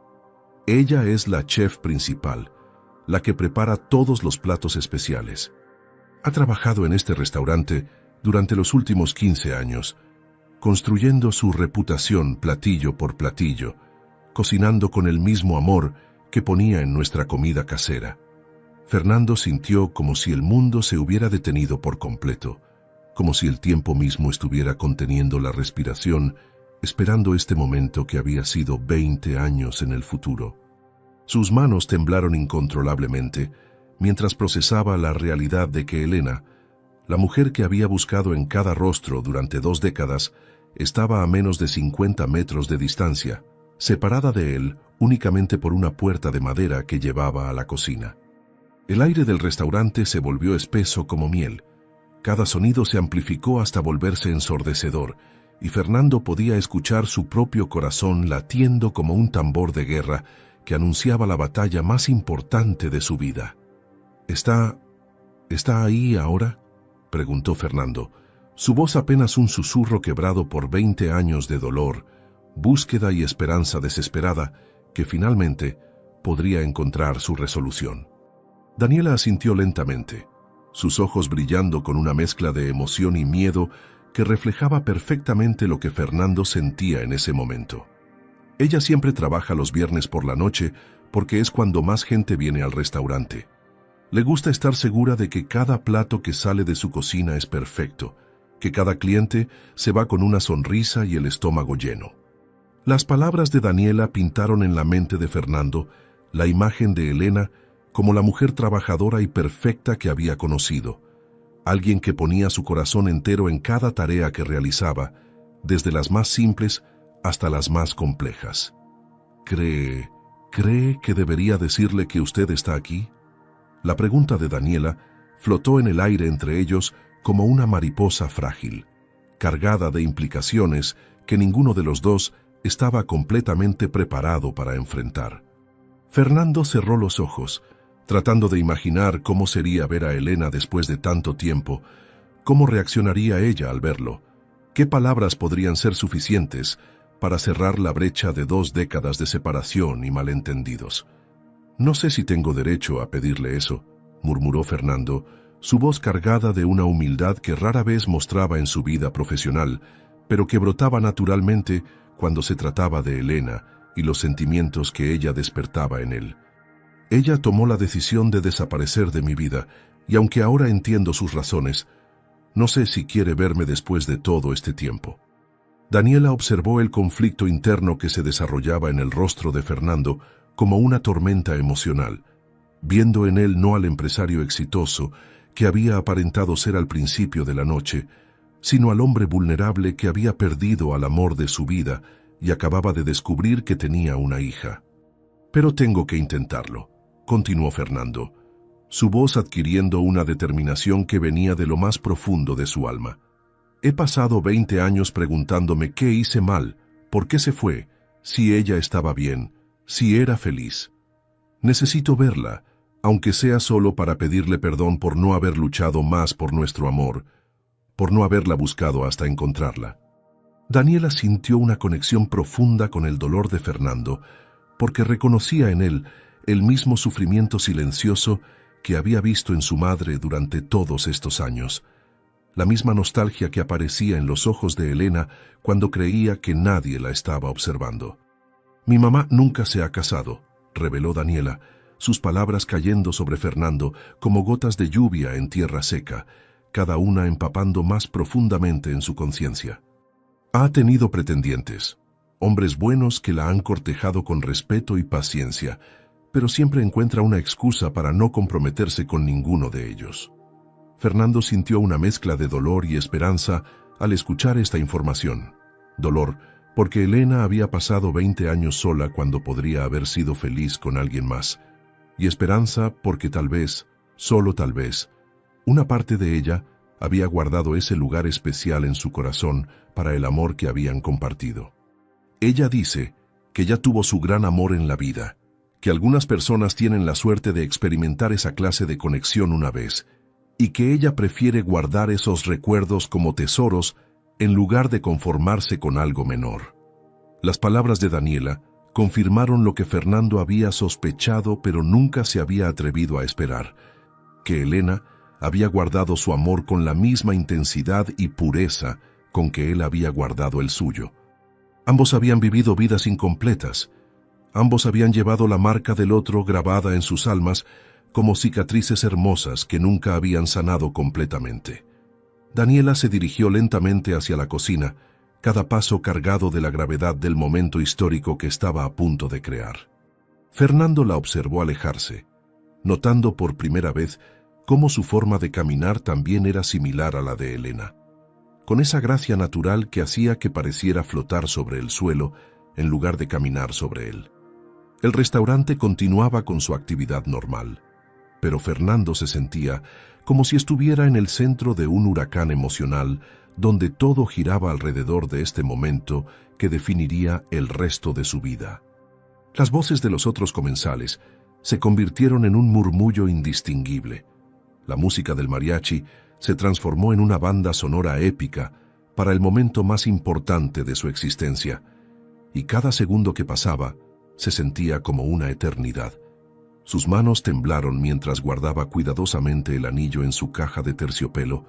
Ella es la chef principal, la que prepara todos los platos especiales. Ha trabajado en este restaurante durante los últimos 15 años, construyendo su reputación platillo por platillo, cocinando con el mismo amor que ponía en nuestra comida casera. Fernando sintió como si el mundo se hubiera detenido por completo, como si el tiempo mismo estuviera conteniendo la respiración, esperando este momento que había sido 20 años en el futuro. Sus manos temblaron incontrolablemente mientras procesaba la realidad de que Elena, la mujer que había buscado en cada rostro durante 2 décadas, estaba a menos de 50 metros de distancia, separada de él únicamente por una puerta de madera que llevaba a la cocina. El aire del restaurante se volvió espeso como miel. Cada sonido se amplificó hasta volverse ensordecedor, y Fernando podía escuchar su propio corazón latiendo como un tambor de guerra que anunciaba la batalla más importante de su vida. ¿Está ahí ahora?», preguntó Fernando, su voz apenas un susurro quebrado por 20 años de dolor, búsqueda y esperanza desesperada que finalmente podría encontrar su resolución. Daniela asintió lentamente, sus ojos brillando con una mezcla de emoción y miedo que reflejaba perfectamente lo que Fernando sentía en ese momento. Ella siempre trabaja los viernes por la noche porque es cuando más gente viene al restaurante. Le gusta estar segura de que cada plato que sale de su cocina es perfecto, que cada cliente se va con una sonrisa y el estómago lleno. Las palabras de Daniela pintaron en la mente de Fernando la imagen de Elena como la mujer trabajadora y perfecta que había conocido, alguien que ponía su corazón entero en cada tarea que realizaba, desde las más simples hasta las más complejas. ¿Cree que debería decirle que usted está aquí?», la pregunta de Daniela flotó en el aire entre ellos como una mariposa frágil, cargada de implicaciones que ninguno de los dos estaba completamente preparado para enfrentar. Fernando cerró los ojos, tratando de imaginar cómo sería ver a Elena después de tanto tiempo, cómo reaccionaría ella al verlo, qué palabras podrían ser suficientes para cerrar la brecha de 2 décadas de separación y malentendidos. «No sé si tengo derecho a pedirle eso», murmuró Fernando, su voz cargada de una humildad que rara vez mostraba en su vida profesional, pero que brotaba naturalmente cuando se trataba de Elena y los sentimientos que ella despertaba en él. «Ella tomó la decisión de desaparecer de mi vida, y aunque ahora entiendo sus razones, no sé si quiere verme después de todo este tiempo». Daniela observó el conflicto interno que se desarrollaba en el rostro de Fernando como una tormenta emocional, viendo en él no al empresario exitoso que había aparentado ser al principio de la noche, sino al hombre vulnerable que había perdido al amor de su vida y acababa de descubrir que tenía una hija. «Pero tengo que intentarlo», continuó Fernando, su voz adquiriendo una determinación que venía de lo más profundo de su alma. «He pasado 20 años preguntándome qué hice mal, por qué se fue, si ella estaba bien, si era feliz. Necesito verla, aunque sea solo para pedirle perdón por no haber luchado más por nuestro amor, por no haberla buscado hasta encontrarla». Daniela sintió una conexión profunda con el dolor de Fernando, porque reconocía en él el mismo sufrimiento silencioso que había visto en su madre durante todos estos años, la misma nostalgia que aparecía en los ojos de Elena cuando creía que nadie la estaba observando. «Mi mamá nunca se ha casado», reveló Daniela, sus palabras cayendo sobre Fernando como gotas de lluvia en tierra seca, cada una empapando más profundamente en su conciencia. «Ha tenido pretendientes. hombres buenos que la han cortejado con respeto y paciencia, pero siempre encuentra una excusa para no comprometerse con ninguno de ellos. Fernando sintió una mezcla de dolor y esperanza al escuchar esta información. Dolor, porque Elena había pasado 20 años sola cuando podría haber sido feliz con alguien más. Y esperanza, porque tal vez, solo tal vez, una parte de ella había guardado ese lugar especial en su corazón para el amor que habían compartido. Ella dice que ya tuvo su gran amor en la vida, que algunas personas tienen la suerte de experimentar esa clase de conexión una vez, y que ella prefiere guardar esos recuerdos como tesoros en lugar de conformarse con algo menor. Las palabras de Daniela confirmaron lo que Fernando había sospechado pero nunca se había atrevido a esperar, que Elena había guardado su amor con la misma intensidad y pureza con que él había guardado el suyo. Ambos habían vivido vidas incompletas. Ambos habían llevado la marca del otro grabada en sus almas como cicatrices hermosas que nunca habían sanado completamente. Daniela se dirigió lentamente hacia la cocina, cada paso cargado de la gravedad del momento histórico que estaba a punto de crear. Fernando la observó alejarse, notando por primera vez cómo su forma de caminar también era similar a la de Elena, con esa gracia natural que hacía que pareciera flotar sobre el suelo en lugar de caminar sobre él. El restaurante continuaba con su actividad normal, pero Fernando se sentía como si estuviera en el centro de un huracán emocional donde todo giraba alrededor de este momento que definiría el resto de su vida. Las voces de los otros comensales se convirtieron en un murmullo indistinguible. La música del mariachi se transformó en una banda sonora épica para el momento más importante de su existencia, y cada segundo que pasaba se sentía como una eternidad. Sus manos temblaron mientras guardaba cuidadosamente el anillo en su caja de terciopelo,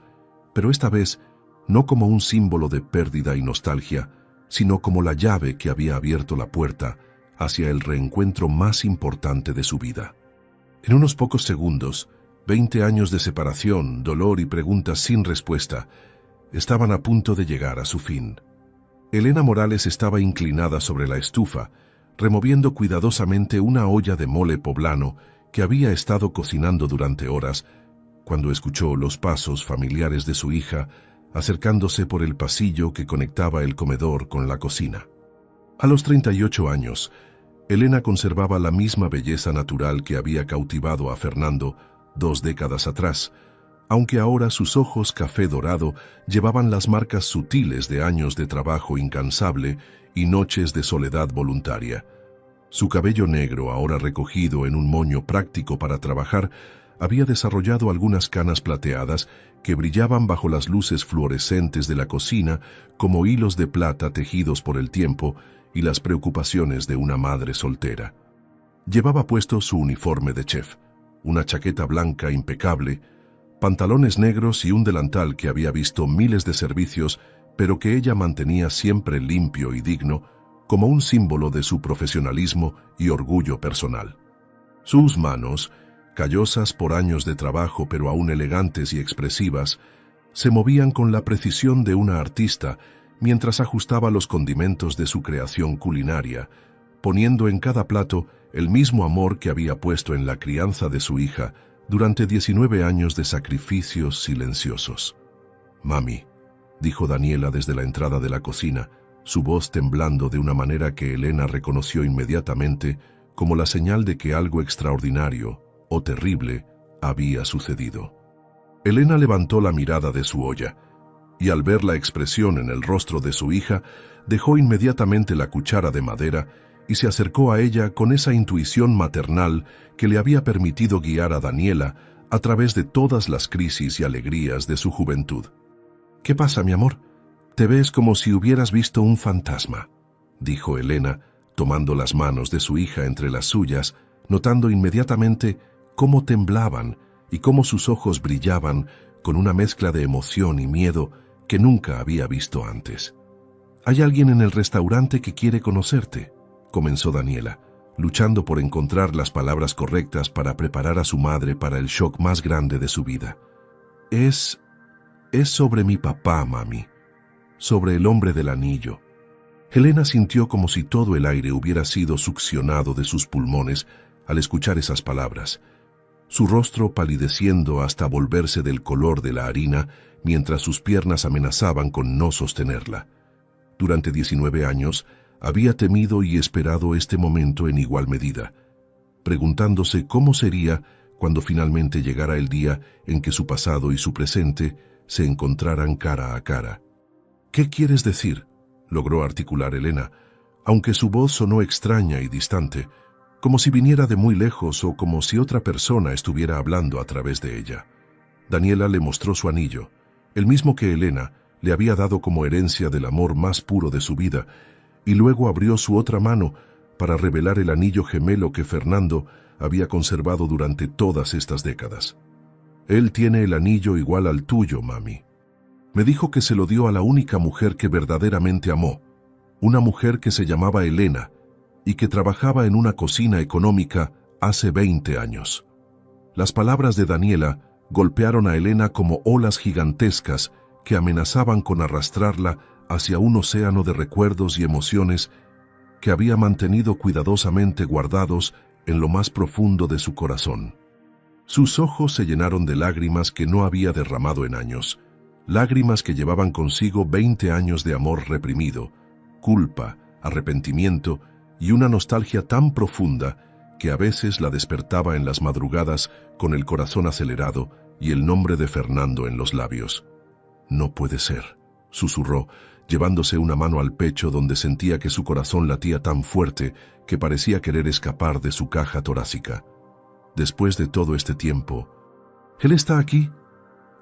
pero esta vez no como un símbolo de pérdida y nostalgia, sino como la llave que había abierto la puerta hacia el reencuentro más importante de su vida. En unos pocos segundos, 20 años de separación, dolor y preguntas sin respuesta estaban a punto de llegar a su fin. Elena Morales estaba inclinada sobre la estufa, removiendo cuidadosamente una olla de mole poblano que había estado cocinando durante horas, cuando escuchó los pasos familiares de su hija acercándose por el pasillo que conectaba el comedor con la cocina. A los 38 años, Elena conservaba la misma belleza natural que había cautivado a Fernando 2 décadas atrás, aunque ahora sus ojos café dorado llevaban las marcas sutiles de años de trabajo incansable y noches de soledad voluntaria. Su cabello negro, ahora recogido en un moño práctico para trabajar, había desarrollado algunas canas plateadas que brillaban bajo las luces fluorescentes de la cocina como hilos de plata tejidos por el tiempo y las preocupaciones de una madre soltera. Llevaba puesto su uniforme de chef, una chaqueta blanca impecable, pantalones negros y un delantal que había visto miles de servicios, pero que ella mantenía siempre limpio y digno, como un símbolo de su profesionalismo y orgullo personal. Sus manos, callosas por años de trabajo pero aún elegantes y expresivas, se movían con la precisión de una artista mientras ajustaba los condimentos de su creación culinaria, poniendo en cada plato el mismo amor que había puesto en la crianza de su hija durante 19 años de sacrificios silenciosos. «Mami», dijo Daniela desde la entrada de la cocina, su voz temblando de una manera que Elena reconoció inmediatamente como la señal de que algo extraordinario o terrible había sucedido. Elena levantó la mirada de su olla, y al ver la expresión en el rostro de su hija, dejó inmediatamente la cuchara de madera y se acercó a ella con esa intuición maternal que le había permitido guiar a Daniela a través de todas las crisis y alegrías de su juventud. «¿Qué pasa, mi amor? Te ves como si hubieras visto un fantasma», dijo Elena, tomando las manos de su hija entre las suyas, notando inmediatamente cómo temblaban y cómo sus ojos brillaban con una mezcla de emoción y miedo que nunca había visto antes. «Hay alguien en el restaurante que quiere conocerte», comenzó Daniela, luchando por encontrar las palabras correctas para preparar a su madre para el shock más grande de su vida. Es sobre mi papá, mami, sobre el hombre del anillo». Helena sintió como si todo el aire hubiera sido succionado de sus pulmones al escuchar esas palabras, su rostro palideciendo hasta volverse del color de la harina mientras sus piernas amenazaban con no sostenerla. Durante 19 años había temido y esperado este momento en igual medida, preguntándose cómo sería cuando finalmente llegara el día en que su pasado y su presente se encontraran cara a cara. «¿Qué quieres decir?», logró articular Helena, aunque su voz sonó extraña y distante, como si viniera de muy lejos o como si otra persona estuviera hablando a través de ella. Daniela le mostró su anillo, el mismo que Helena le había dado como herencia del amor más puro de su vida, y luego abrió su otra mano para revelar el anillo gemelo que Fernando había conservado durante todas estas décadas. «Él tiene el anillo igual al tuyo, mami. Me dijo que se lo dio a la única mujer que verdaderamente amó, una mujer que se llamaba Helena y que trabajaba en una cocina económica hace 20 años». Las palabras de Daniela golpearon a Helena como olas gigantescas que amenazaban con arrastrarla hacia un océano de recuerdos y emociones que había mantenido cuidadosamente guardados en lo más profundo de su corazón. Sus ojos se llenaron de lágrimas que no había derramado en años, lágrimas que llevaban consigo 20 años de amor reprimido, culpa, arrepentimiento y una nostalgia tan profunda que a veces la despertaba en las madrugadas con el corazón acelerado y el nombre de Fernando en los labios. «No puede ser», susurró, llevándose una mano al pecho donde sentía que su corazón latía tan fuerte que parecía querer escapar de su caja torácica. «Después de todo este tiempo, él está aquí».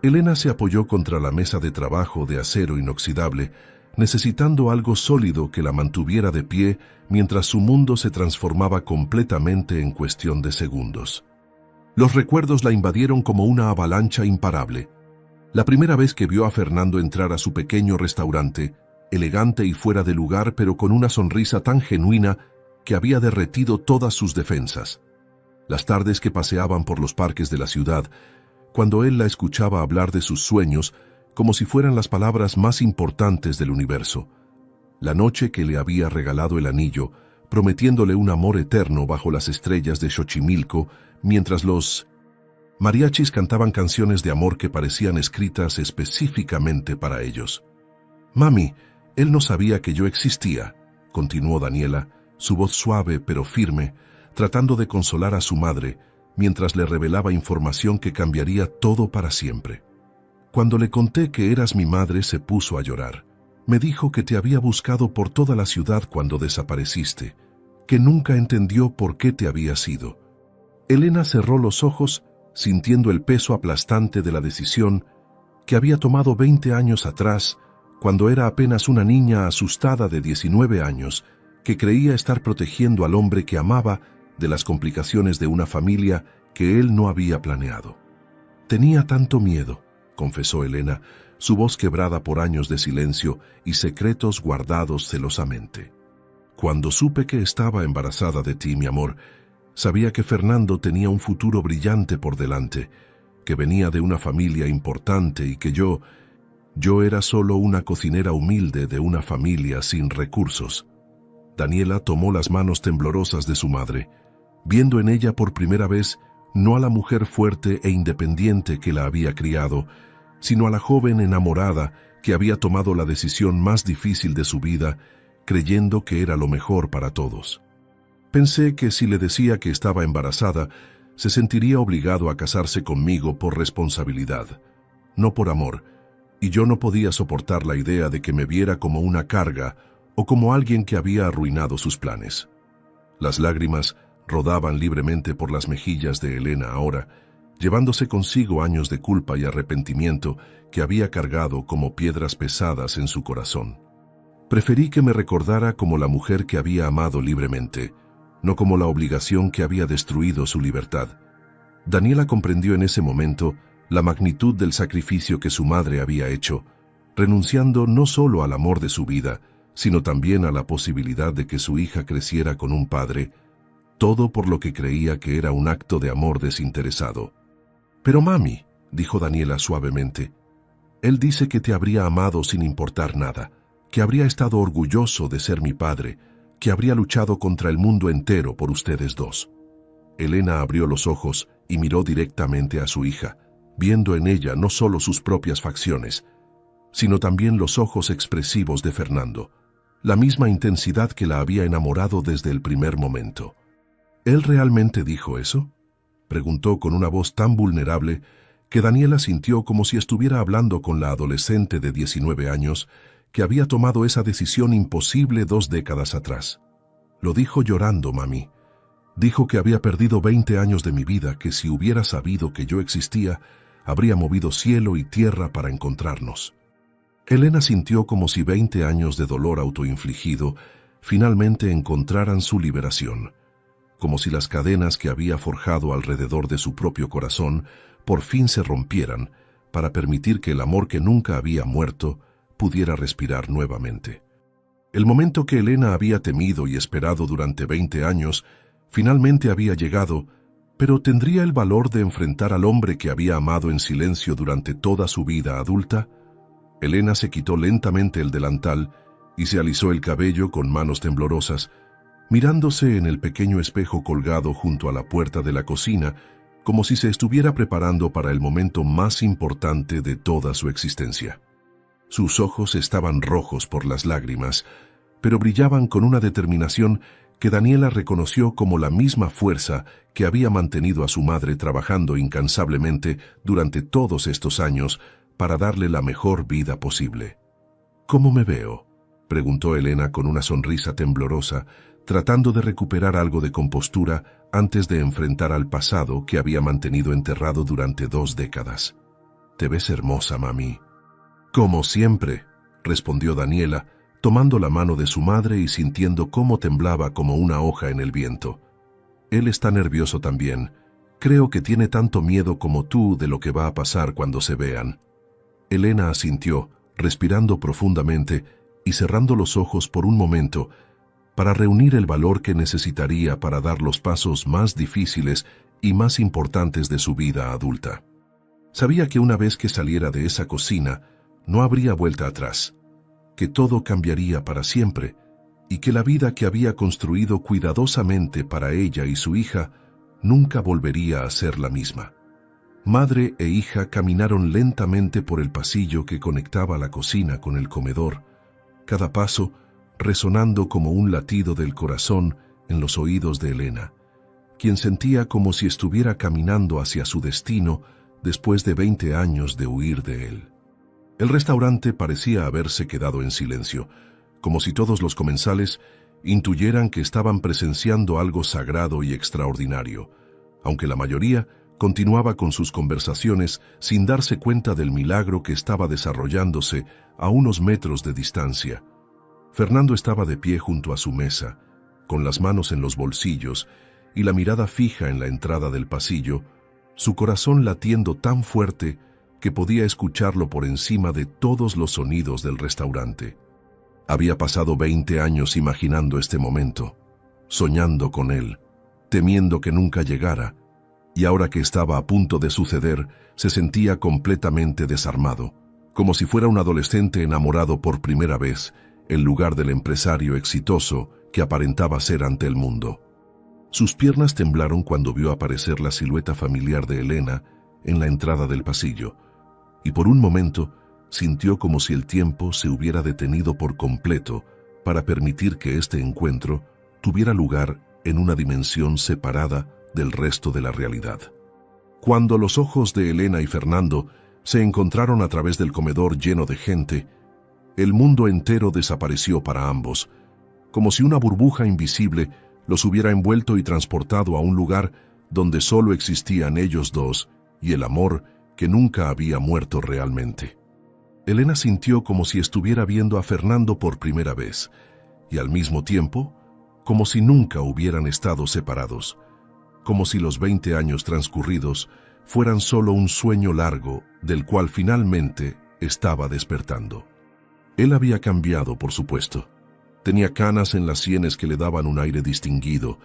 Helena se apoyó contra la mesa de trabajo de acero inoxidable, necesitando algo sólido que la mantuviera de pie mientras su mundo se transformaba completamente en cuestión de segundos. Los recuerdos la invadieron como una avalancha imparable. La primera vez que vio a Fernando entrar a su pequeño restaurante, elegante y fuera de lugar, pero con una sonrisa tan genuina que había derretido todas sus defensas. Las tardes que paseaban por los parques de la ciudad, cuando él la escuchaba hablar de sus sueños como si fueran las palabras más importantes del universo. La noche que le había regalado el anillo, prometiéndole un amor eterno bajo las estrellas de Xochimilco, mientras los mariachis cantaban canciones de amor que parecían escritas específicamente para ellos. «Mami, él no sabía que yo existía», continuó Daniela, su voz suave pero firme, tratando de consolar a su madre, mientras le revelaba información que cambiaría todo para siempre. «Cuando le conté que eras mi madre, se puso a llorar. Me dijo que te había buscado por toda la ciudad cuando desapareciste, que nunca entendió por qué te habías ido». Helena cerró los ojos, sintiendo el peso aplastante de la decisión que había tomado 20 años atrás, cuando era apenas una niña asustada de 19 años, que creía estar protegiendo al hombre que amaba de las complicaciones de una familia que él no había planeado. «Tenía tanto miedo», confesó Helena, su voz quebrada por años de silencio y secretos guardados celosamente. «Cuando supe que estaba embarazada de ti, mi amor, sabía que Fernando tenía un futuro brillante por delante, que venía de una familia importante y que yo era solo una cocinera humilde de una familia sin recursos». Daniela tomó las manos temblorosas de su madre, viendo en ella por primera vez no a la mujer fuerte e independiente que la había criado, sino a la joven enamorada que había tomado la decisión más difícil de su vida, creyendo que era lo mejor para todos. «Pensé que si le decía que estaba embarazada, se sentiría obligado a casarse conmigo por responsabilidad, no por amor, y yo no podía soportar la idea de que me viera como una carga o como alguien que había arruinado sus planes». Las lágrimas rodaban libremente por las mejillas de Helena ahora, llevándose consigo años de culpa y arrepentimiento que había cargado como piedras pesadas en su corazón. «Preferí que me recordara como la mujer que había amado libremente, no como la obligación que había destruido su libertad». Daniela comprendió en ese momento la magnitud del sacrificio que su madre había hecho, renunciando no solo al amor de su vida, sino también a la posibilidad de que su hija creciera con un padre, todo por lo que creía que era un acto de amor desinteresado. «Pero mami», dijo Daniela suavemente, «él dice que te habría amado sin importar nada, que habría estado orgulloso de ser mi padre, que habría luchado contra el mundo entero por ustedes dos. Elena abrió los ojos y miró directamente a su hija, viendo en ella no solo sus propias facciones, sino también los ojos expresivos de Fernando, la misma intensidad que la había enamorado desde el primer momento. ¿Él realmente dijo eso?, preguntó con una voz tan vulnerable que Daniela sintió como si estuviera hablando con la adolescente de 19 años que había tomado esa decisión imposible 2 décadas atrás. Lo dijo llorando, mami. Dijo que había perdido 20 años de mi vida, que si hubiera sabido que yo existía, habría movido cielo y tierra para encontrarnos. Elena sintió como si 20 años de dolor autoinfligido finalmente encontraran su liberación, como si las cadenas que había forjado alrededor de su propio corazón por fin se rompieran para permitir que el amor que nunca había muerto pudiera respirar nuevamente. El momento que Elena había temido y esperado durante 20 años finalmente había llegado, pero ¿tendría el valor de enfrentar al hombre que había amado en silencio durante toda su vida adulta? Elena se quitó lentamente el delantal y se alisó el cabello con manos temblorosas, mirándose en el pequeño espejo colgado junto a la puerta de la cocina, como si se estuviera preparando para el momento más importante de toda su existencia. Sus ojos estaban rojos por las lágrimas, pero brillaban con una determinación que Daniela reconoció como la misma fuerza que había mantenido a su madre trabajando incansablemente durante todos estos años para darle la mejor vida posible. ¿Cómo me veo?, preguntó Elena con una sonrisa temblorosa, tratando de recuperar algo de compostura antes de enfrentar al pasado que había mantenido enterrado durante 2 décadas. «Te ves hermosa, mami». «Como siempre», respondió Daniela, tomando la mano de su madre y sintiendo cómo temblaba como una hoja en el viento. «Él está nervioso también. Creo que tiene tanto miedo como tú de lo que va a pasar cuando se vean». Elena asintió, respirando profundamente y cerrando los ojos por un momento, para reunir el valor que necesitaría para dar los pasos más difíciles y más importantes de su vida adulta. Sabía que una vez que saliera de esa cocina, no habría vuelta atrás, que todo cambiaría para siempre y que la vida que había construido cuidadosamente para ella y su hija nunca volvería a ser la misma. Madre e hija caminaron lentamente por el pasillo que conectaba la cocina con el comedor, cada paso resonando como un latido del corazón en los oídos de Elena, quien sentía como si estuviera caminando hacia su destino después de 20 años de huir de él. El restaurante parecía haberse quedado en silencio, como si todos los comensales intuyeran que estaban presenciando algo sagrado y extraordinario, aunque la mayoría continuaba con sus conversaciones sin darse cuenta del milagro que estaba desarrollándose a unos metros de distancia. Fernando estaba de pie junto a su mesa, con las manos en los bolsillos y la mirada fija en la entrada del pasillo, su corazón latiendo tan fuerte que podía escucharlo por encima de todos los sonidos del restaurante. Había pasado 20 años imaginando este momento, soñando con él, temiendo que nunca llegara, y ahora que estaba a punto de suceder, se sentía completamente desarmado, como si fuera un adolescente enamorado por primera vez, en lugar del empresario exitoso que aparentaba ser ante el mundo. Sus piernas temblaron cuando vio aparecer la silueta familiar de Elena en la entrada del pasillo, y por un momento sintió como si el tiempo se hubiera detenido por completo para permitir que este encuentro tuviera lugar en una dimensión separada del resto de la realidad. Cuando los ojos de Elena y Fernando se encontraron a través del comedor lleno de gente, el mundo entero desapareció para ambos, como si una burbuja invisible los hubiera envuelto y transportado a un lugar donde solo existían ellos dos y el amor que nunca había muerto realmente. Elena sintió como si estuviera viendo a Fernando por primera vez, y al mismo tiempo, como si nunca hubieran estado separados, como si los 20 años transcurridos fueran solo un sueño largo del cual finalmente estaba despertando. Él había cambiado, por supuesto. Tenía canas en las sienes que le daban un aire distinguido,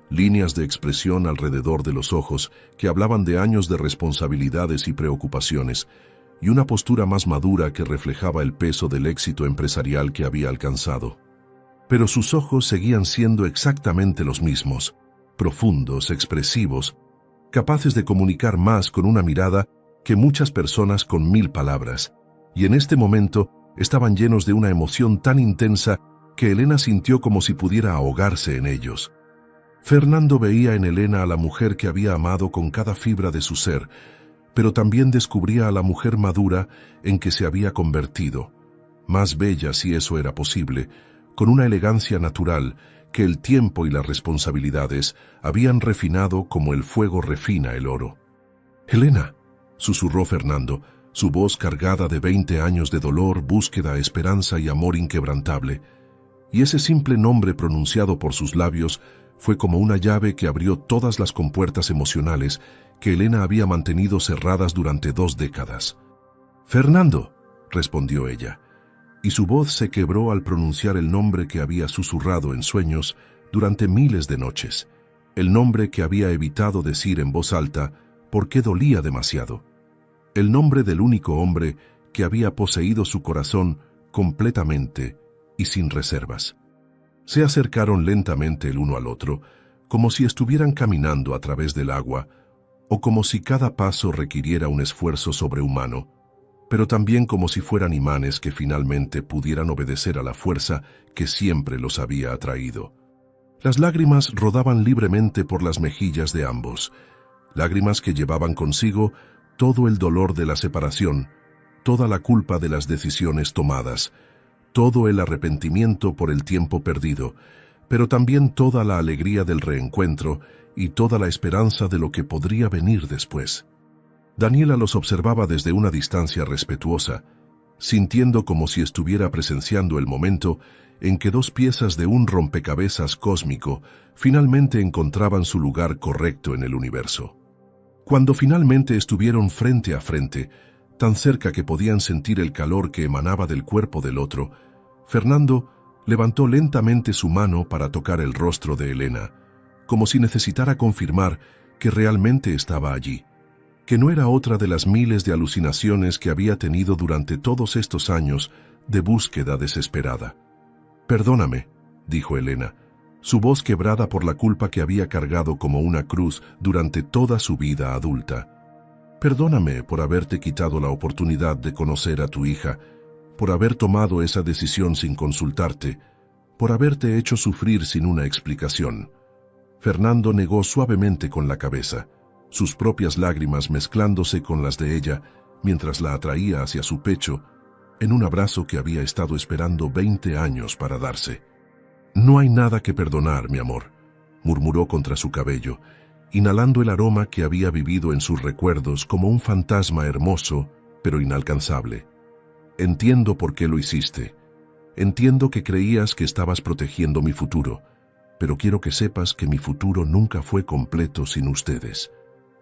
líneas de expresión alrededor de los ojos que hablaban de años de responsabilidades y preocupaciones, y una postura más madura que reflejaba el peso del éxito empresarial que había alcanzado. Pero sus ojos seguían siendo exactamente los mismos, profundos, expresivos, capaces de comunicar más con una mirada que muchas personas con 1000 palabras, y en este momento estaban llenos de una emoción tan intensa que Elena sintió como si pudiera ahogarse en ellos. Fernando veía en Elena a la mujer que había amado con cada fibra de su ser, pero también descubría a la mujer madura en que se había convertido, más bella si eso era posible, con una elegancia natural que el tiempo y las responsabilidades habían refinado como el fuego refina el oro. «Elena», susurró Fernando, su voz cargada de 20 años de dolor, búsqueda, esperanza y amor inquebrantable, y ese simple nombre pronunciado por sus labios fue como una llave que abrió todas las compuertas emocionales que Elena había mantenido cerradas durante 2 décadas. «Fernando», respondió ella, y su voz se quebró al pronunciar el nombre que había susurrado en sueños durante miles de noches, el nombre que había evitado decir en voz alta porque dolía demasiado, el nombre del único hombre que había poseído su corazón completamente y sin reservas. Se acercaron lentamente el uno al otro, como si estuvieran caminando a través del agua, o como si cada paso requiriera un esfuerzo sobrehumano, pero también como si fueran imanes que finalmente pudieran obedecer a la fuerza que siempre los había atraído. Las lágrimas rodaban libremente por las mejillas de ambos, lágrimas que llevaban consigo todo el dolor de la separación, toda la culpa de las decisiones tomadas, todo el arrepentimiento por el tiempo perdido, pero también toda la alegría del reencuentro y toda la esperanza de lo que podría venir después. Daniela los observaba desde una distancia respetuosa, sintiendo como si estuviera presenciando el momento en que 2 piezas de un rompecabezas cósmico finalmente encontraban su lugar correcto en el universo. Cuando finalmente estuvieron frente a frente, tan cerca que podían sentir el calor que emanaba del cuerpo del otro, Fernando levantó lentamente su mano para tocar el rostro de Elena, como si necesitara confirmar que realmente estaba allí, que no era otra de las miles de alucinaciones que había tenido durante todos estos años de búsqueda desesperada. «Perdóname», dijo Elena, su voz quebrada por la culpa que había cargado como una cruz durante toda su vida adulta. «Perdóname por haberte quitado la oportunidad de conocer a tu hija, por haber tomado esa decisión sin consultarte, por haberte hecho sufrir sin una explicación». Fernando negó suavemente con la cabeza, sus propias lágrimas mezclándose con las de ella mientras la atraía hacia su pecho en un abrazo que había estado esperando 20 años para darse. «No hay nada que perdonar, mi amor», murmuró contra su cabello, inhalando el aroma que había vivido en sus recuerdos como un fantasma hermoso, pero inalcanzable. «Entiendo por qué lo hiciste. Entiendo que creías que estabas protegiendo mi futuro, pero quiero que sepas que mi futuro nunca fue completo sin ustedes».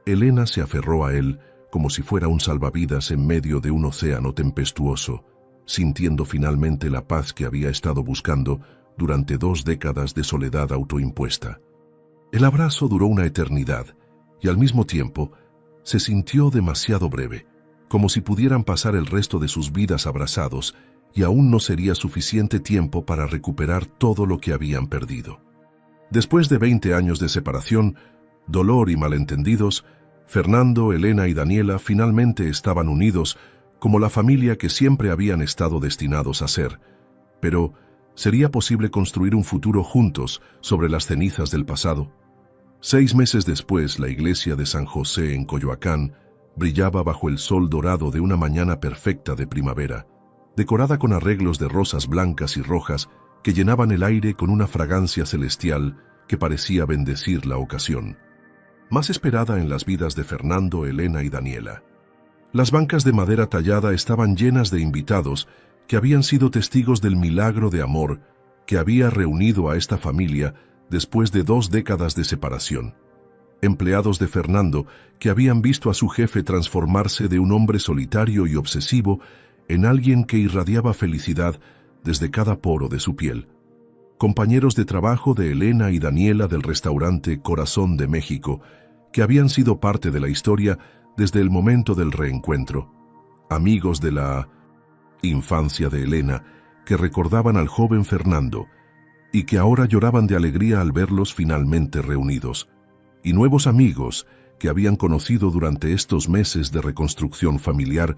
Elena se aferró a él como si fuera un salvavidas en medio de un océano tempestuoso, sintiendo finalmente la paz que había estado buscando durante 2 décadas de soledad autoimpuesta. El abrazo duró una eternidad y al mismo tiempo se sintió demasiado breve, como si pudieran pasar el resto de sus vidas abrazados y aún no sería suficiente tiempo para recuperar todo lo que habían perdido. Después de 20 años de separación, dolor y malentendidos, Fernando, Elena y Daniela finalmente estaban unidos como la familia que siempre habían estado destinados a ser, pero ¿sería posible construir un futuro juntos sobre las cenizas del pasado? 6 meses después, la iglesia de San José en Coyoacán brillaba bajo el sol dorado de una mañana perfecta de primavera, decorada con arreglos de rosas blancas y rojas que llenaban el aire con una fragancia celestial que parecía bendecir la ocasión, más esperada en las vidas de Fernando, Elena y Daniela. Las bancas de madera tallada estaban llenas de invitados que habían sido testigos del milagro de amor que había reunido a esta familia después de 2 décadas de separación. Empleados de Fernando que habían visto a su jefe transformarse de un hombre solitario y obsesivo en alguien que irradiaba felicidad desde cada poro de su piel. Compañeros de trabajo de Elena y Daniela del restaurante Corazón de México, que habían sido parte de la historia desde el momento del reencuentro. amigos de la infancia de Elena, que recordaban al joven Fernando y que ahora lloraban de alegría al verlos finalmente reunidos, y nuevos amigos que habían conocido durante estos meses de reconstrucción familiar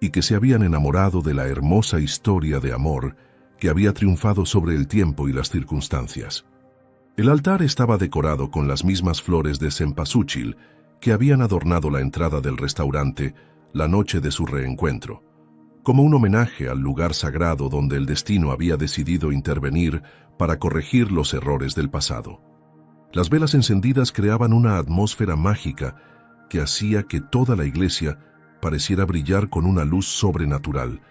y que se habían enamorado de la hermosa historia de amor que había triunfado sobre el tiempo y las circunstancias. El altar estaba decorado con las mismas flores de cempasúchil que habían adornado la entrada del restaurante la noche de su reencuentro, como un homenaje al lugar sagrado donde el destino había decidido intervenir para corregir los errores del pasado. Las velas encendidas creaban una atmósfera mágica que hacía que toda la iglesia pareciera brillar con una luz sobrenatural,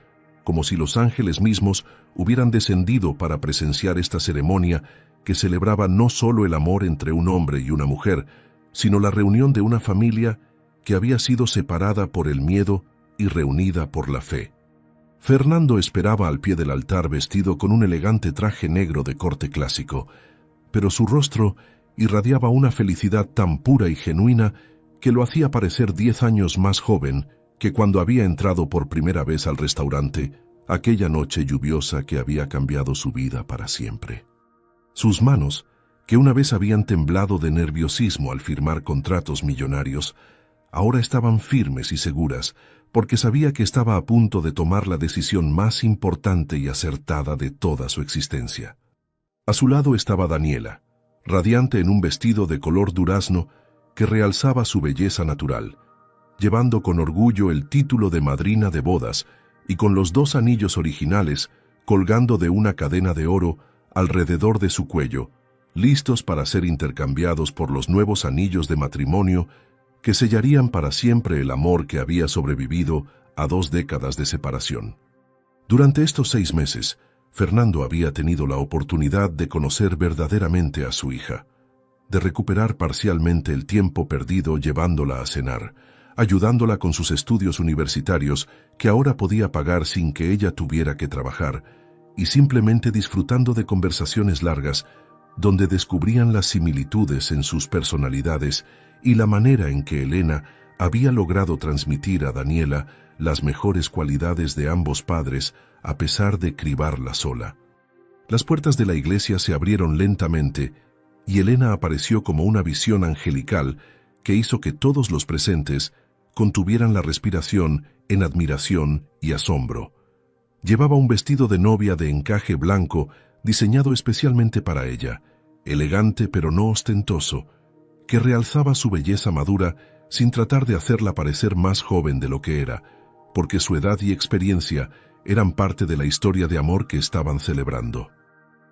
como si los ángeles mismos hubieran descendido para presenciar esta ceremonia que celebraba no solo el amor entre un hombre y una mujer, sino la reunión de una familia que había sido separada por el miedo y reunida por la fe. Fernando esperaba al pie del altar vestido con un elegante traje negro de corte clásico, pero su rostro irradiaba una felicidad tan pura y genuina que lo hacía parecer 10 años más joven que cuando había entrado por primera vez al restaurante aquella noche lluviosa que había cambiado su vida para siempre. Sus manos, que una vez habían temblado de nerviosismo al firmar contratos millonarios, ahora estaban firmes y seguras, porque sabía que estaba a punto de tomar la decisión más importante y acertada de toda su existencia. A su lado estaba Daniela, radiante en un vestido de color durazno que realzaba su belleza natural, llevando con orgullo el título de madrina de bodas y con los 2 anillos originales colgando de una cadena de oro alrededor de su cuello, listos para ser intercambiados por los nuevos anillos de matrimonio que sellarían para siempre el amor que había sobrevivido a 2 décadas de separación. Durante estos 6 meses, Fernando había tenido la oportunidad de conocer verdaderamente a su hija, de recuperar parcialmente el tiempo perdido llevándola a cenar, ayudándola con sus estudios universitarios que ahora podía pagar sin que ella tuviera que trabajar, y simplemente disfrutando de conversaciones largas donde descubrían las similitudes en sus personalidades y la manera en que Elena había logrado transmitir a Daniela las mejores cualidades de ambos padres a pesar de cribarla sola. Las puertas de la iglesia se abrieron lentamente y Elena apareció como una visión angelical que hizo que todos los presentes contuvieran la respiración en admiración y asombro. Llevaba un vestido de novia de encaje blanco diseñado especialmente para ella, elegante pero no ostentoso, que realzaba su belleza madura sin tratar de hacerla parecer más joven de lo que era, porque su edad y experiencia eran parte de la historia de amor que estaban celebrando.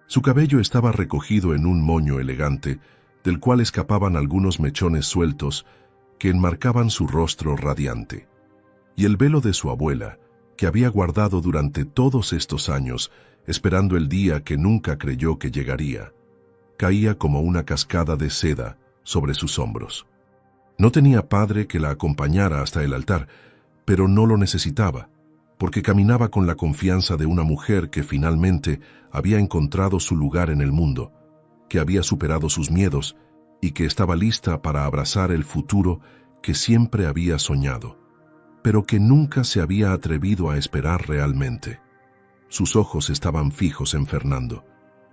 Su cabello estaba recogido en un moño elegante, del cual escapaban algunos mechones sueltos que enmarcaban su rostro radiante. Y el velo de su abuela, que había guardado durante todos estos años, esperando el día que nunca creyó que llegaría, caía como una cascada de seda sobre sus hombros. No tenía padre que la acompañara hasta el altar, pero no lo necesitaba, porque caminaba con la confianza de una mujer que finalmente había encontrado su lugar en el mundo, que había superado sus miedos y que estaba lista para abrazar el futuro que siempre había soñado, pero que nunca se había atrevido a esperar realmente. Sus ojos estaban fijos en Fernando,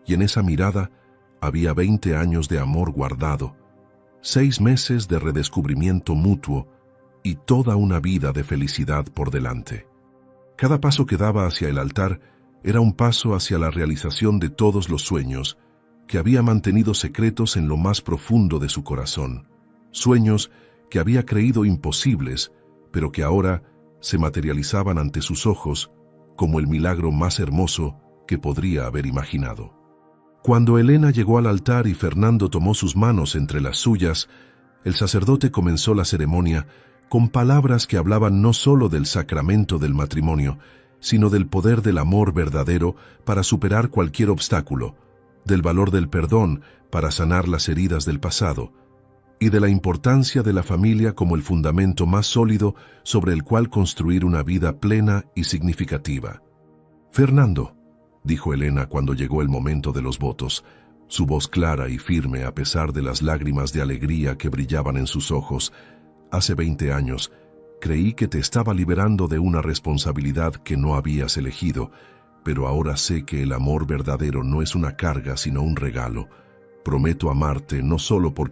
y en esa mirada había 20 años de amor guardado, 6 meses de redescubrimiento mutuo y toda una vida de felicidad por delante. Cada paso que daba hacia el altar era un paso hacia la realización de todos los sueños que había mantenido secretos en lo más profundo de su corazón, sueños que había creído imposibles, pero que ahora se materializaban ante sus ojos como el milagro más hermoso que podría haber imaginado. Cuando Elena llegó al altar y Fernando tomó sus manos entre las suyas, el sacerdote comenzó la ceremonia con palabras que hablaban no solo del sacramento del matrimonio, sino del poder del amor verdadero para superar cualquier obstáculo, del valor del perdón para sanar las heridas del pasado, y de la importancia de la familia como el fundamento más sólido sobre el cual construir una vida plena y significativa. «Fernando», dijo Elena cuando llegó el momento de los votos, su voz clara y firme a pesar de las lágrimas de alegría que brillaban en sus ojos, «hace 20 años Creí que te estaba liberando de una responsabilidad que no habías elegido, pero ahora sé que el amor verdadero no es una carga sino un regalo. Prometo amarte no solo por quien